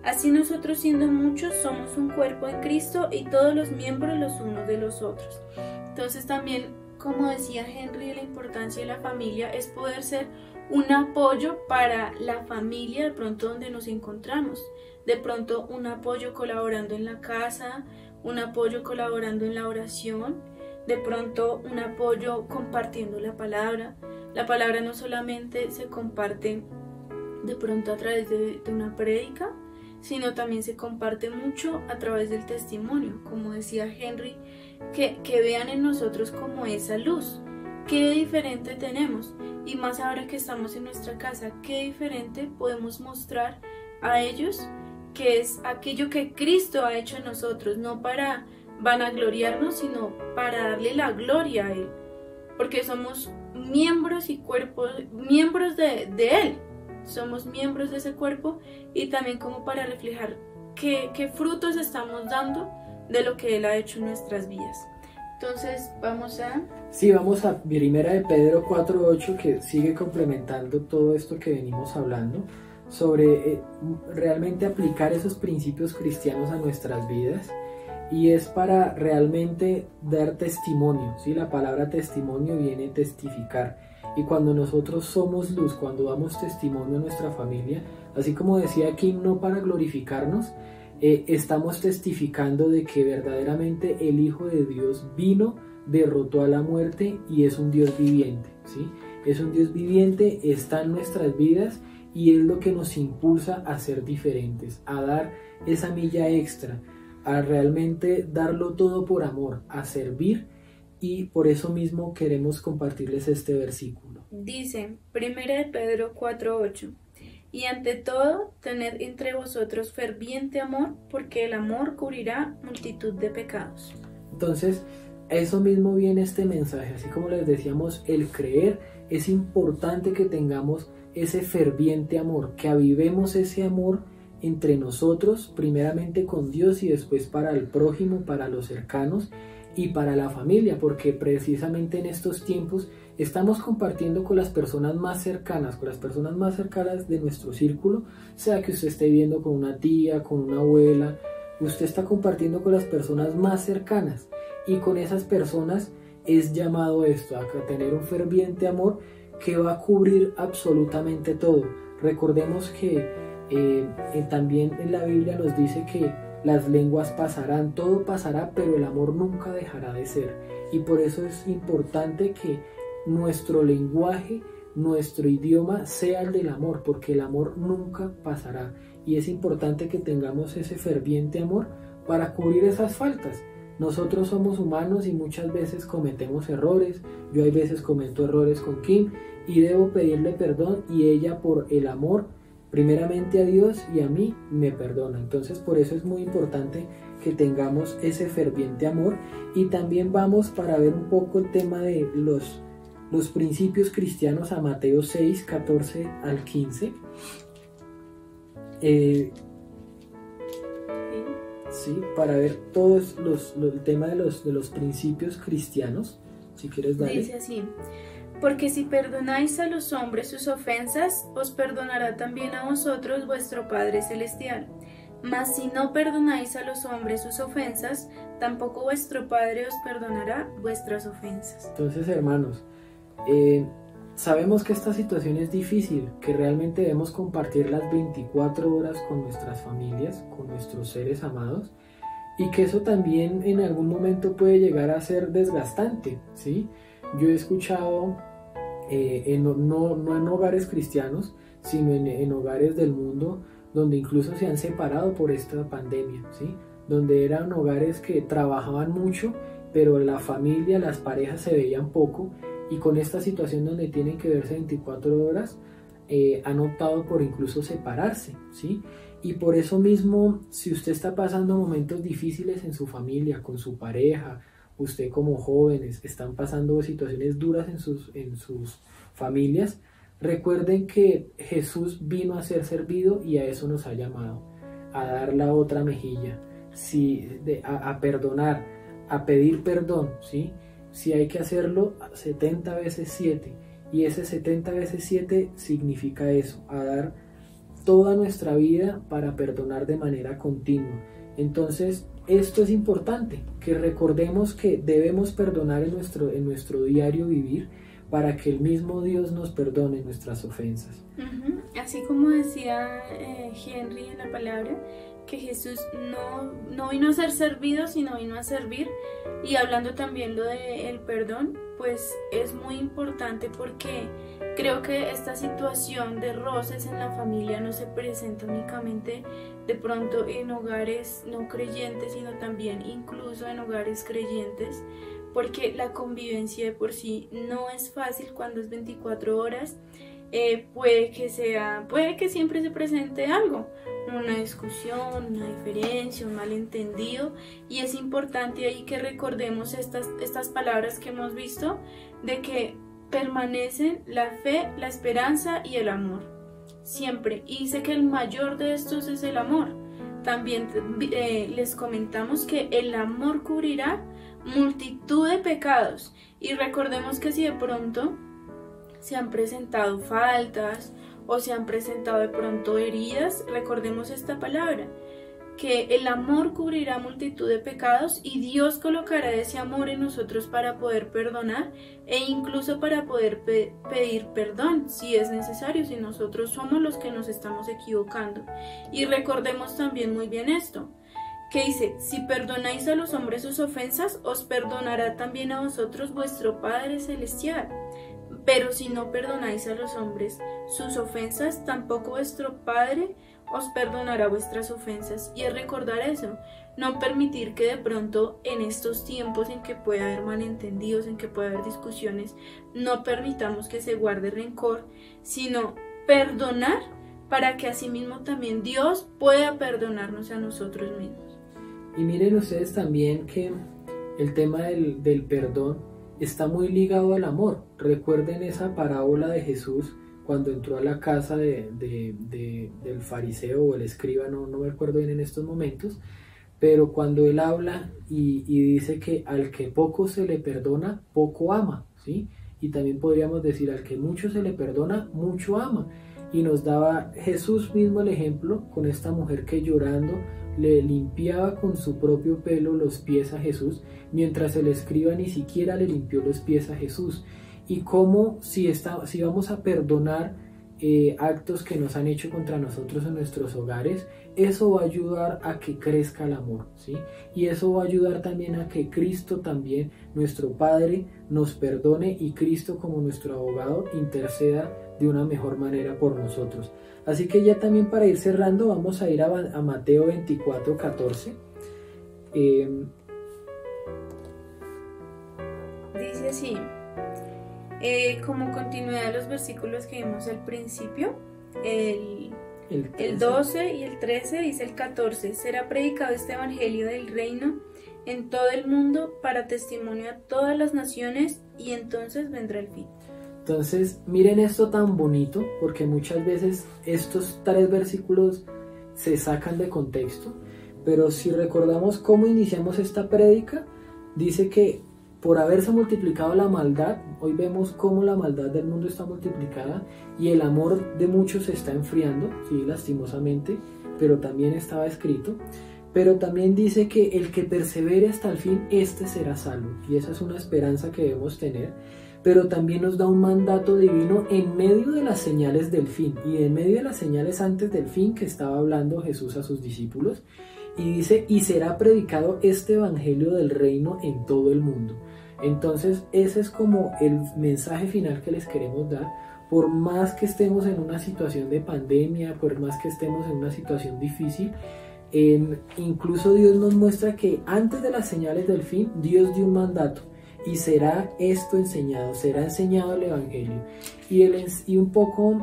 Así nosotros, siendo muchos, somos un cuerpo en Cristo y todos los miembros los unos de los otros. Entonces también, como decía Henry, la importancia de la familia es poder ser un apoyo para la familia de pronto donde nos encontramos. De pronto un apoyo colaborando en la casa, un apoyo colaborando en la oración, de pronto un apoyo compartiendo la palabra. La palabra no solamente se comparte de pronto a través de una prédica, sino también se comparte mucho a través del testimonio, como decía Henry, que vean en nosotros como esa luz, qué diferente tenemos, y más ahora que estamos en nuestra casa, qué diferente podemos mostrar a ellos, que es aquello que Cristo ha hecho en nosotros, no para vanagloriarnos, sino para darle la gloria a Él. porque somos miembros y cuerpos, miembros de Él, somos miembros de ese cuerpo, y también como para reflejar qué frutos estamos dando de lo que Él ha hecho en nuestras vidas. Entonces vamos a... Sí, vamos a Primera de Pedro 4:8, que sigue complementando todo esto que venimos hablando sobre realmente aplicar esos principios cristianos a nuestras vidas, y es para realmente dar testimonio, ¿sí? La palabra testimonio viene a testificar, y cuando nosotros somos luz, cuando damos testimonio a nuestra familia, así como decía Kim, no para glorificarnos, estamos testificando de que verdaderamente el Hijo de Dios vino, derrotó a la muerte y es un Dios viviente, ¿sí? Es un Dios viviente, está en nuestras vidas, y es lo que nos impulsa a ser diferentes, a dar esa milla extra, a realmente darlo todo por amor, a servir, y por eso mismo queremos compartirles este versículo. Dice 1 Pedro 4:8: y ante todo, tened entre vosotros ferviente amor, porque el amor cubrirá multitud de pecados. Entonces, a eso mismo viene este mensaje, así como les decíamos, el creer, es importante que tengamos ese ferviente amor, que avivemos ese amor entre nosotros, primeramente con Dios y después para el prójimo, para los cercanos y para la familia, porque precisamente en estos tiempos estamos compartiendo con las personas más cercanas, de nuestro círculo, sea que usted esté viviendo con una tía, con una abuela, usted está compartiendo con las personas más cercanas, y con esas personas es llamado esto, a tener un ferviente amor que va a cubrir absolutamente todo. Recordemos que también en la Biblia nos dice que las lenguas pasarán, todo pasará, pero el amor nunca dejará de ser, y por eso es importante que nuestro lenguaje, nuestro idioma sea el del amor, porque el amor nunca pasará, y es importante que tengamos ese ferviente amor para cubrir esas faltas. Nosotros somos humanos y muchas veces cometemos errores. Yo hay veces cometo errores con Kim y debo pedirle perdón, y ella, por el amor primeramente a Dios y a mí, me perdona. Entonces por eso es muy importante que tengamos ese ferviente amor. Y también vamos para ver un poco el tema de los principios cristianos a Mateo 6, 14 al 15. Sí, para ver todo el tema de los principios cristianos. Si quieres darle. Dice así: porque si perdonáis a los hombres sus ofensas, os perdonará también a vosotros vuestro Padre Celestial. Mas si no perdonáis a los hombres sus ofensas, tampoco vuestro Padre os perdonará vuestras ofensas. Entonces, hermanos, sabemos que esta situación es difícil, que realmente debemos compartir las 24 horas con nuestras familias, con nuestros seres amados, y que eso también en algún momento puede llegar a ser desgastante, ¿sí? Yo he escuchado, no en hogares cristianos, sino en hogares del mundo, donde incluso se han separado por esta pandemia, ¿sí? Donde eran hogares que trabajaban mucho, pero la familia, las parejas se veían poco, y con esta situación donde tienen que verse 24 horas, han optado por incluso separarse, ¿sí? Y por eso mismo, si usted está pasando momentos difíciles en su familia, con su pareja, usted como jóvenes están pasando situaciones duras en sus familias, recuerden que Jesús vino a ser servido, y a eso nos ha llamado, a dar la otra mejilla, a perdonar, a pedir perdón, ¿sí? Si hay que hacerlo 70 veces 7, y ese 70 veces 7 significa eso, a dar toda nuestra vida para perdonar de manera continua. Entonces esto es importante, que recordemos que debemos perdonar en nuestro diario vivir, para que el mismo Dios nos perdone nuestras ofensas. Así como decía Henry en la palabra, que Jesús no vino a ser servido, sino vino a servir. Y hablando también lo del perdón, pues es muy importante, porque creo que esta situación de roces en la familia no se presenta únicamente de pronto en hogares no creyentes, sino también incluso en hogares creyentes, porque la convivencia de por sí no es fácil cuando es 24 horas. puede que siempre se presente algo, una discusión, una diferencia, un malentendido, y es importante ahí que recordemos estas palabras que hemos visto, de que permanecen la fe, la esperanza y el amor, siempre, y dice que el mayor de estos es el amor. También les comentamos que el amor cubrirá multitud de pecados, y recordemos que si de pronto se han presentado faltas o se han presentado de pronto heridas, recordemos esta palabra, que el amor cubrirá multitud de pecados, y Dios colocará ese amor en nosotros para poder perdonar e incluso para poder pedir perdón si es necesario, si nosotros somos los que nos estamos equivocando. Y recordemos también muy bien esto, que dice: si perdonáis a los hombres sus ofensas, os perdonará también a vosotros vuestro Padre Celestial. Pero si no perdonáis a los hombres sus ofensas, tampoco vuestro Padre os perdonará vuestras ofensas. Y es recordar eso, no permitir que de pronto en estos tiempos en que puede haber malentendidos, en que puede haber discusiones, no permitamos que se guarde rencor, sino perdonar para que asimismo también Dios pueda perdonarnos a nosotros mismos. Y miren ustedes también que el tema del perdón está muy ligado al amor. Recuerden esa parábola de Jesús cuando entró a la casa del fariseo o el escriba, no me acuerdo bien en estos momentos, pero cuando él habla y dice que al que poco se le perdona, poco ama, ¿sí? Y también podríamos decir, al que mucho se le perdona, mucho ama. Y nos daba Jesús mismo el ejemplo con esta mujer que llorando le limpiaba con su propio pelo los pies a Jesús, mientras el escriba ni siquiera le limpió los pies a Jesús. Y cómo si vamos a perdonar actos que nos han hecho contra nosotros en nuestros hogares, eso va a ayudar a que crezca el amor, ¿sí? Y eso va a ayudar también a que Cristo también, nuestro Padre, nos perdone, y Cristo como nuestro abogado interceda de una mejor manera por nosotros. Así que ya también para ir cerrando vamos a ir a Mateo 24:14. Dice así, como continuidad de los versículos que vimos al principio, el 12 y el 13, dice el 14: será predicado este evangelio del reino en todo el mundo para testimonio a todas las naciones, y entonces vendrá el fin. Entonces, miren esto tan bonito, porque muchas veces estos 3 versículos se sacan de contexto, pero si recordamos cómo iniciamos esta prédica, dice que por haberse multiplicado la maldad, hoy vemos cómo la maldad del mundo está multiplicada y el amor de muchos se está enfriando, sí, lastimosamente, pero también estaba escrito. Pero también dice que el que persevere hasta el fin, este será salvo, y esa es una esperanza que debemos tener. Pero también nos da un mandato divino en medio de las señales del fin, y en medio de las señales antes del fin que estaba hablando Jesús a sus discípulos, y dice: y será predicado este evangelio del reino en todo el mundo. Entonces ese es como el mensaje final que les queremos dar. Por más que estemos en una situación de pandemia, por más que estemos en una situación difícil, incluso Dios nos muestra que antes de las señales del fin, Dios dio un mandato, y será esto enseñado, será enseñado el evangelio. Y un poco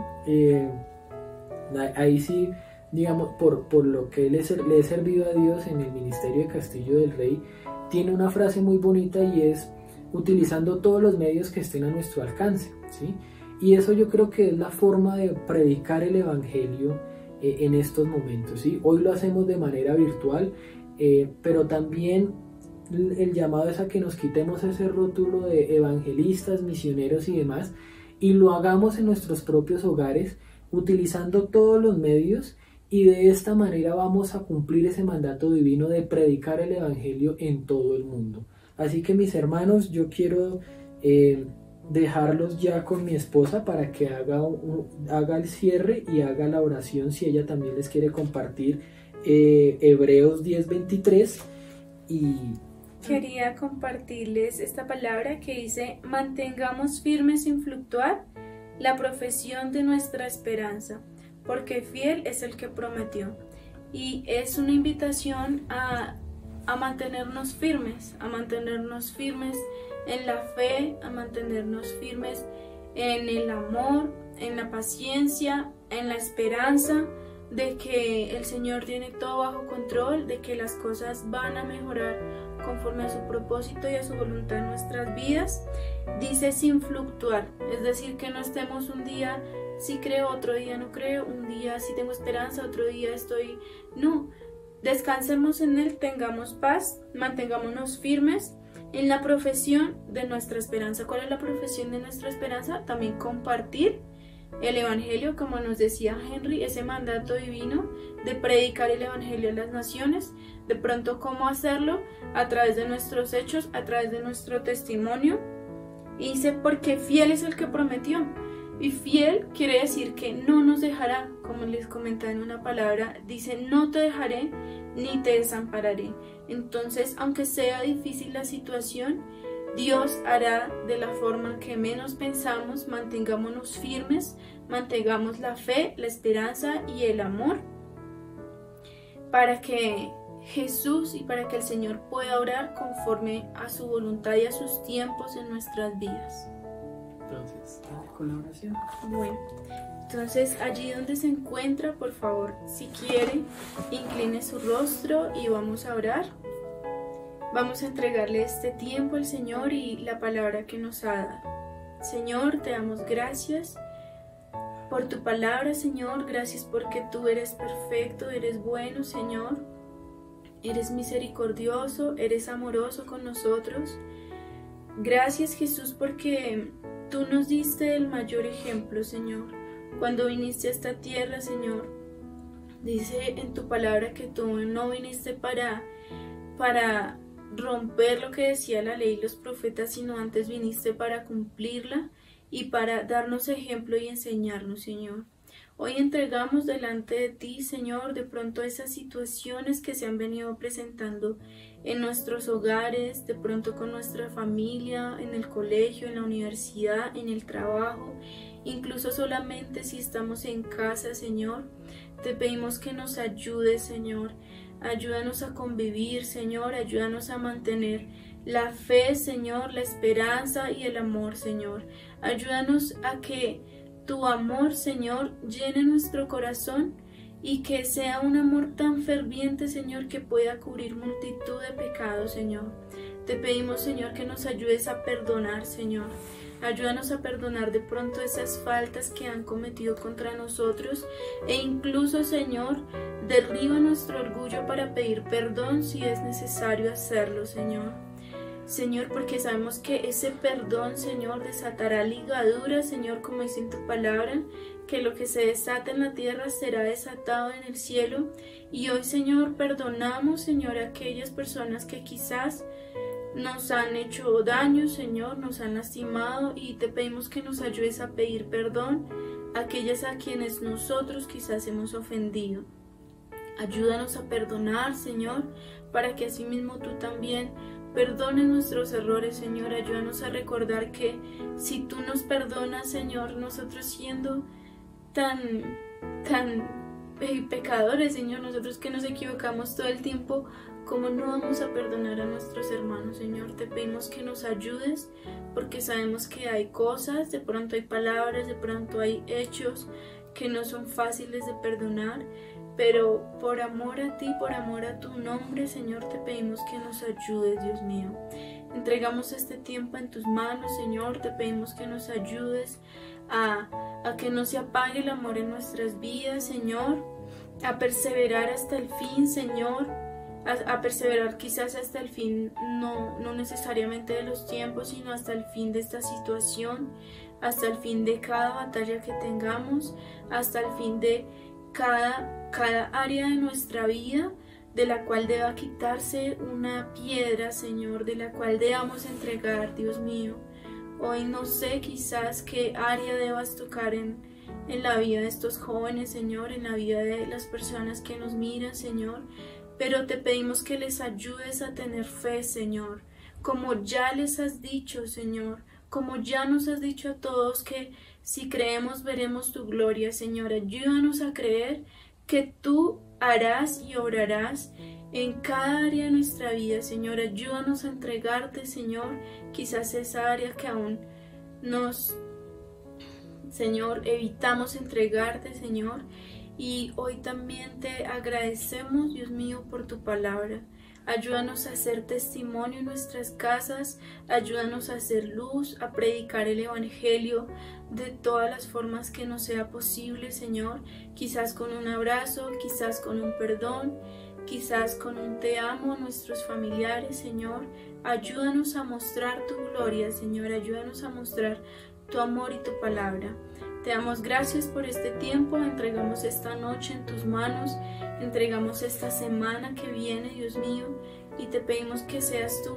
ahí sí, digamos, por lo que le he servido a Dios en el ministerio de Castillo del Rey, tiene una frase muy bonita, y es: utilizando todos los medios que estén a nuestro alcance, ¿sí? Y eso yo creo que es la forma de predicar el evangelio en estos momentos, ¿sí? Hoy lo hacemos de manera virtual, pero también el llamado es a que nos quitemos ese rótulo de evangelistas, misioneros y demás, y lo hagamos en nuestros propios hogares, utilizando todos los medios, y de esta manera vamos a cumplir ese mandato divino de predicar el evangelio en todo el mundo. Así que, mis hermanos, yo quiero dejarlos ya con mi esposa para que haga el cierre y haga la oración, si ella también les quiere compartir Hebreos 10:23. Y quería compartirles esta palabra que dice: mantengamos firme sin fluctuar la profesión de nuestra esperanza, porque fiel es el que prometió. Y es una invitación a mantenernos firmes, en la fe, a mantenernos firmes en el amor, en la paciencia, en la esperanza de que el Señor tiene todo bajo control, de que las cosas van a mejorar conforme a su propósito y a su voluntad en nuestras vidas. Dice sin fluctuar, es decir, que no estemos un día sí creo, otro día no creo, un día sí tengo esperanza, otro día estoy... No, descansemos en Él, tengamos paz, mantengámonos firmes en la profesión de nuestra esperanza. ¿Cuál es la profesión de nuestra esperanza? También compartir el Evangelio, como nos decía Henry, ese mandato divino de predicar el Evangelio a las naciones. De pronto, ¿cómo hacerlo? A través de nuestros hechos, a través de nuestro testimonio. Y dice, porque fiel es el que prometió. Y fiel quiere decir que no nos dejará, como les comentaba en una palabra, dice, no te dejaré ni te desampararé. Entonces, aunque sea difícil la situación, Dios hará de la forma que menos pensamos. Mantengámonos firmes, mantengamos la fe, la esperanza y el amor para que Jesús y para que el Señor pueda obrar conforme a su voluntad y a sus tiempos en nuestras vidas. Entonces, dale con la oración. Bueno, entonces allí donde se encuentra, por favor, si quiere, incline su rostro y vamos a orar. Vamos a entregarle este tiempo al Señor y la palabra que nos ha dado. Señor, te damos gracias por tu palabra, Señor. Gracias porque tú eres perfecto, eres bueno, Señor. Eres misericordioso, eres amoroso con nosotros. Gracias, Jesús, porque tú nos diste el mayor ejemplo, Señor. Cuando viniste a esta tierra, Señor, dice en tu palabra que tú no viniste para romper lo que decía la ley y los profetas, sino antes viniste para cumplirla y para darnos ejemplo y enseñarnos, Señor. Hoy entregamos delante de ti, Señor, de pronto esas situaciones que se han venido presentando en nuestros hogares, de pronto con nuestra familia, en el colegio, en la universidad, en el trabajo, incluso solamente si estamos en casa, Señor. Te pedimos que nos ayudes, Señor. Ayúdanos a convivir, Señor, ayúdanos a mantener la fe, Señor, la esperanza y el amor, Señor. Ayúdanos a que tu amor, Señor, llene nuestro corazón y que sea un amor tan ferviente, Señor, que pueda cubrir multitud de pecados, Señor. Te pedimos, Señor, que nos ayudes a perdonar, Señor. Ayúdanos a perdonar de pronto esas faltas que han cometido contra nosotros e incluso, Señor, derriba nuestro orgullo para pedir perdón si es necesario hacerlo, Señor. Señor, porque sabemos que ese perdón, Señor, desatará ligaduras, Señor, como dice en tu palabra, que lo que se desata en la tierra será desatado en el cielo. Y hoy, Señor, perdonamos, Señor, a aquellas personas que quizás nos han hecho daño, Señor, nos han lastimado, y te pedimos que nos ayudes a pedir perdón a aquellas a quienes nosotros quizás hemos ofendido. Ayúdanos a perdonar, Señor, para que asimismo tú también perdones nuestros errores, Señor. Ayúdanos a recordar que si tú nos perdonas, Señor, nosotros siendo tan pecadores, Señor, nosotros que nos equivocamos todo el tiempo, ¿cómo no vamos a perdonar a nuestros hermanos, Señor? Te pedimos que nos ayudes, porque sabemos que hay cosas, de pronto hay palabras, de pronto hay hechos que no son fáciles de perdonar, pero por amor a ti, por amor a tu nombre, Señor, te pedimos que nos ayudes, Dios mío. Entregamos este tiempo en tus manos, Señor. Te pedimos que nos ayudes a que no se apague el amor en nuestras vidas, Señor. A perseverar hasta el fin, Señor. A perseverar quizás hasta el fin, no necesariamente de los tiempos, sino hasta el fin de esta situación, hasta el fin de cada batalla que tengamos, hasta el fin de cada área de nuestra vida, de la cual deba quitarse una piedra, Señor, de la cual debamos entregar, Dios mío. Hoy no sé quizás qué área debas tocar en la vida de estos jóvenes, Señor, en la vida de las personas que nos miran, Señor, pero te pedimos que les ayudes a tener fe, Señor, como ya les has dicho, Señor, como ya nos has dicho a todos que si creemos veremos tu gloria, Señor. Ayúdanos a creer que tú harás y obrarás en cada área de nuestra vida, Señor. Ayúdanos a entregarte, Señor, quizás esa área que aún nos Señor, evitamos entregarte, Señor, y hoy también te agradecemos, Dios mío, por tu palabra. Ayúdanos a hacer testimonio en nuestras casas, ayúdanos a hacer luz, a predicar el Evangelio de todas las formas que nos sea posible, Señor, quizás con un abrazo, quizás con un perdón, quizás con un te amo a nuestros familiares, Señor. Ayúdanos a mostrar tu gloria, Señor, ayúdanos a mostrar tu amor y tu palabra. Te damos gracias por este tiempo, entregamos esta noche en tus manos, entregamos esta semana que viene, Dios mío, y te pedimos que seas tú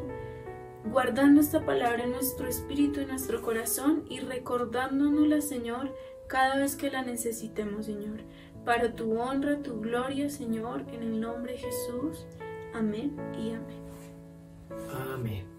guardando esta palabra en nuestro espíritu y nuestro corazón y recordándonosla, Señor, cada vez que la necesitemos, Señor, para tu honra, tu gloria, Señor, en el nombre de Jesús. Amén y amén. Amén.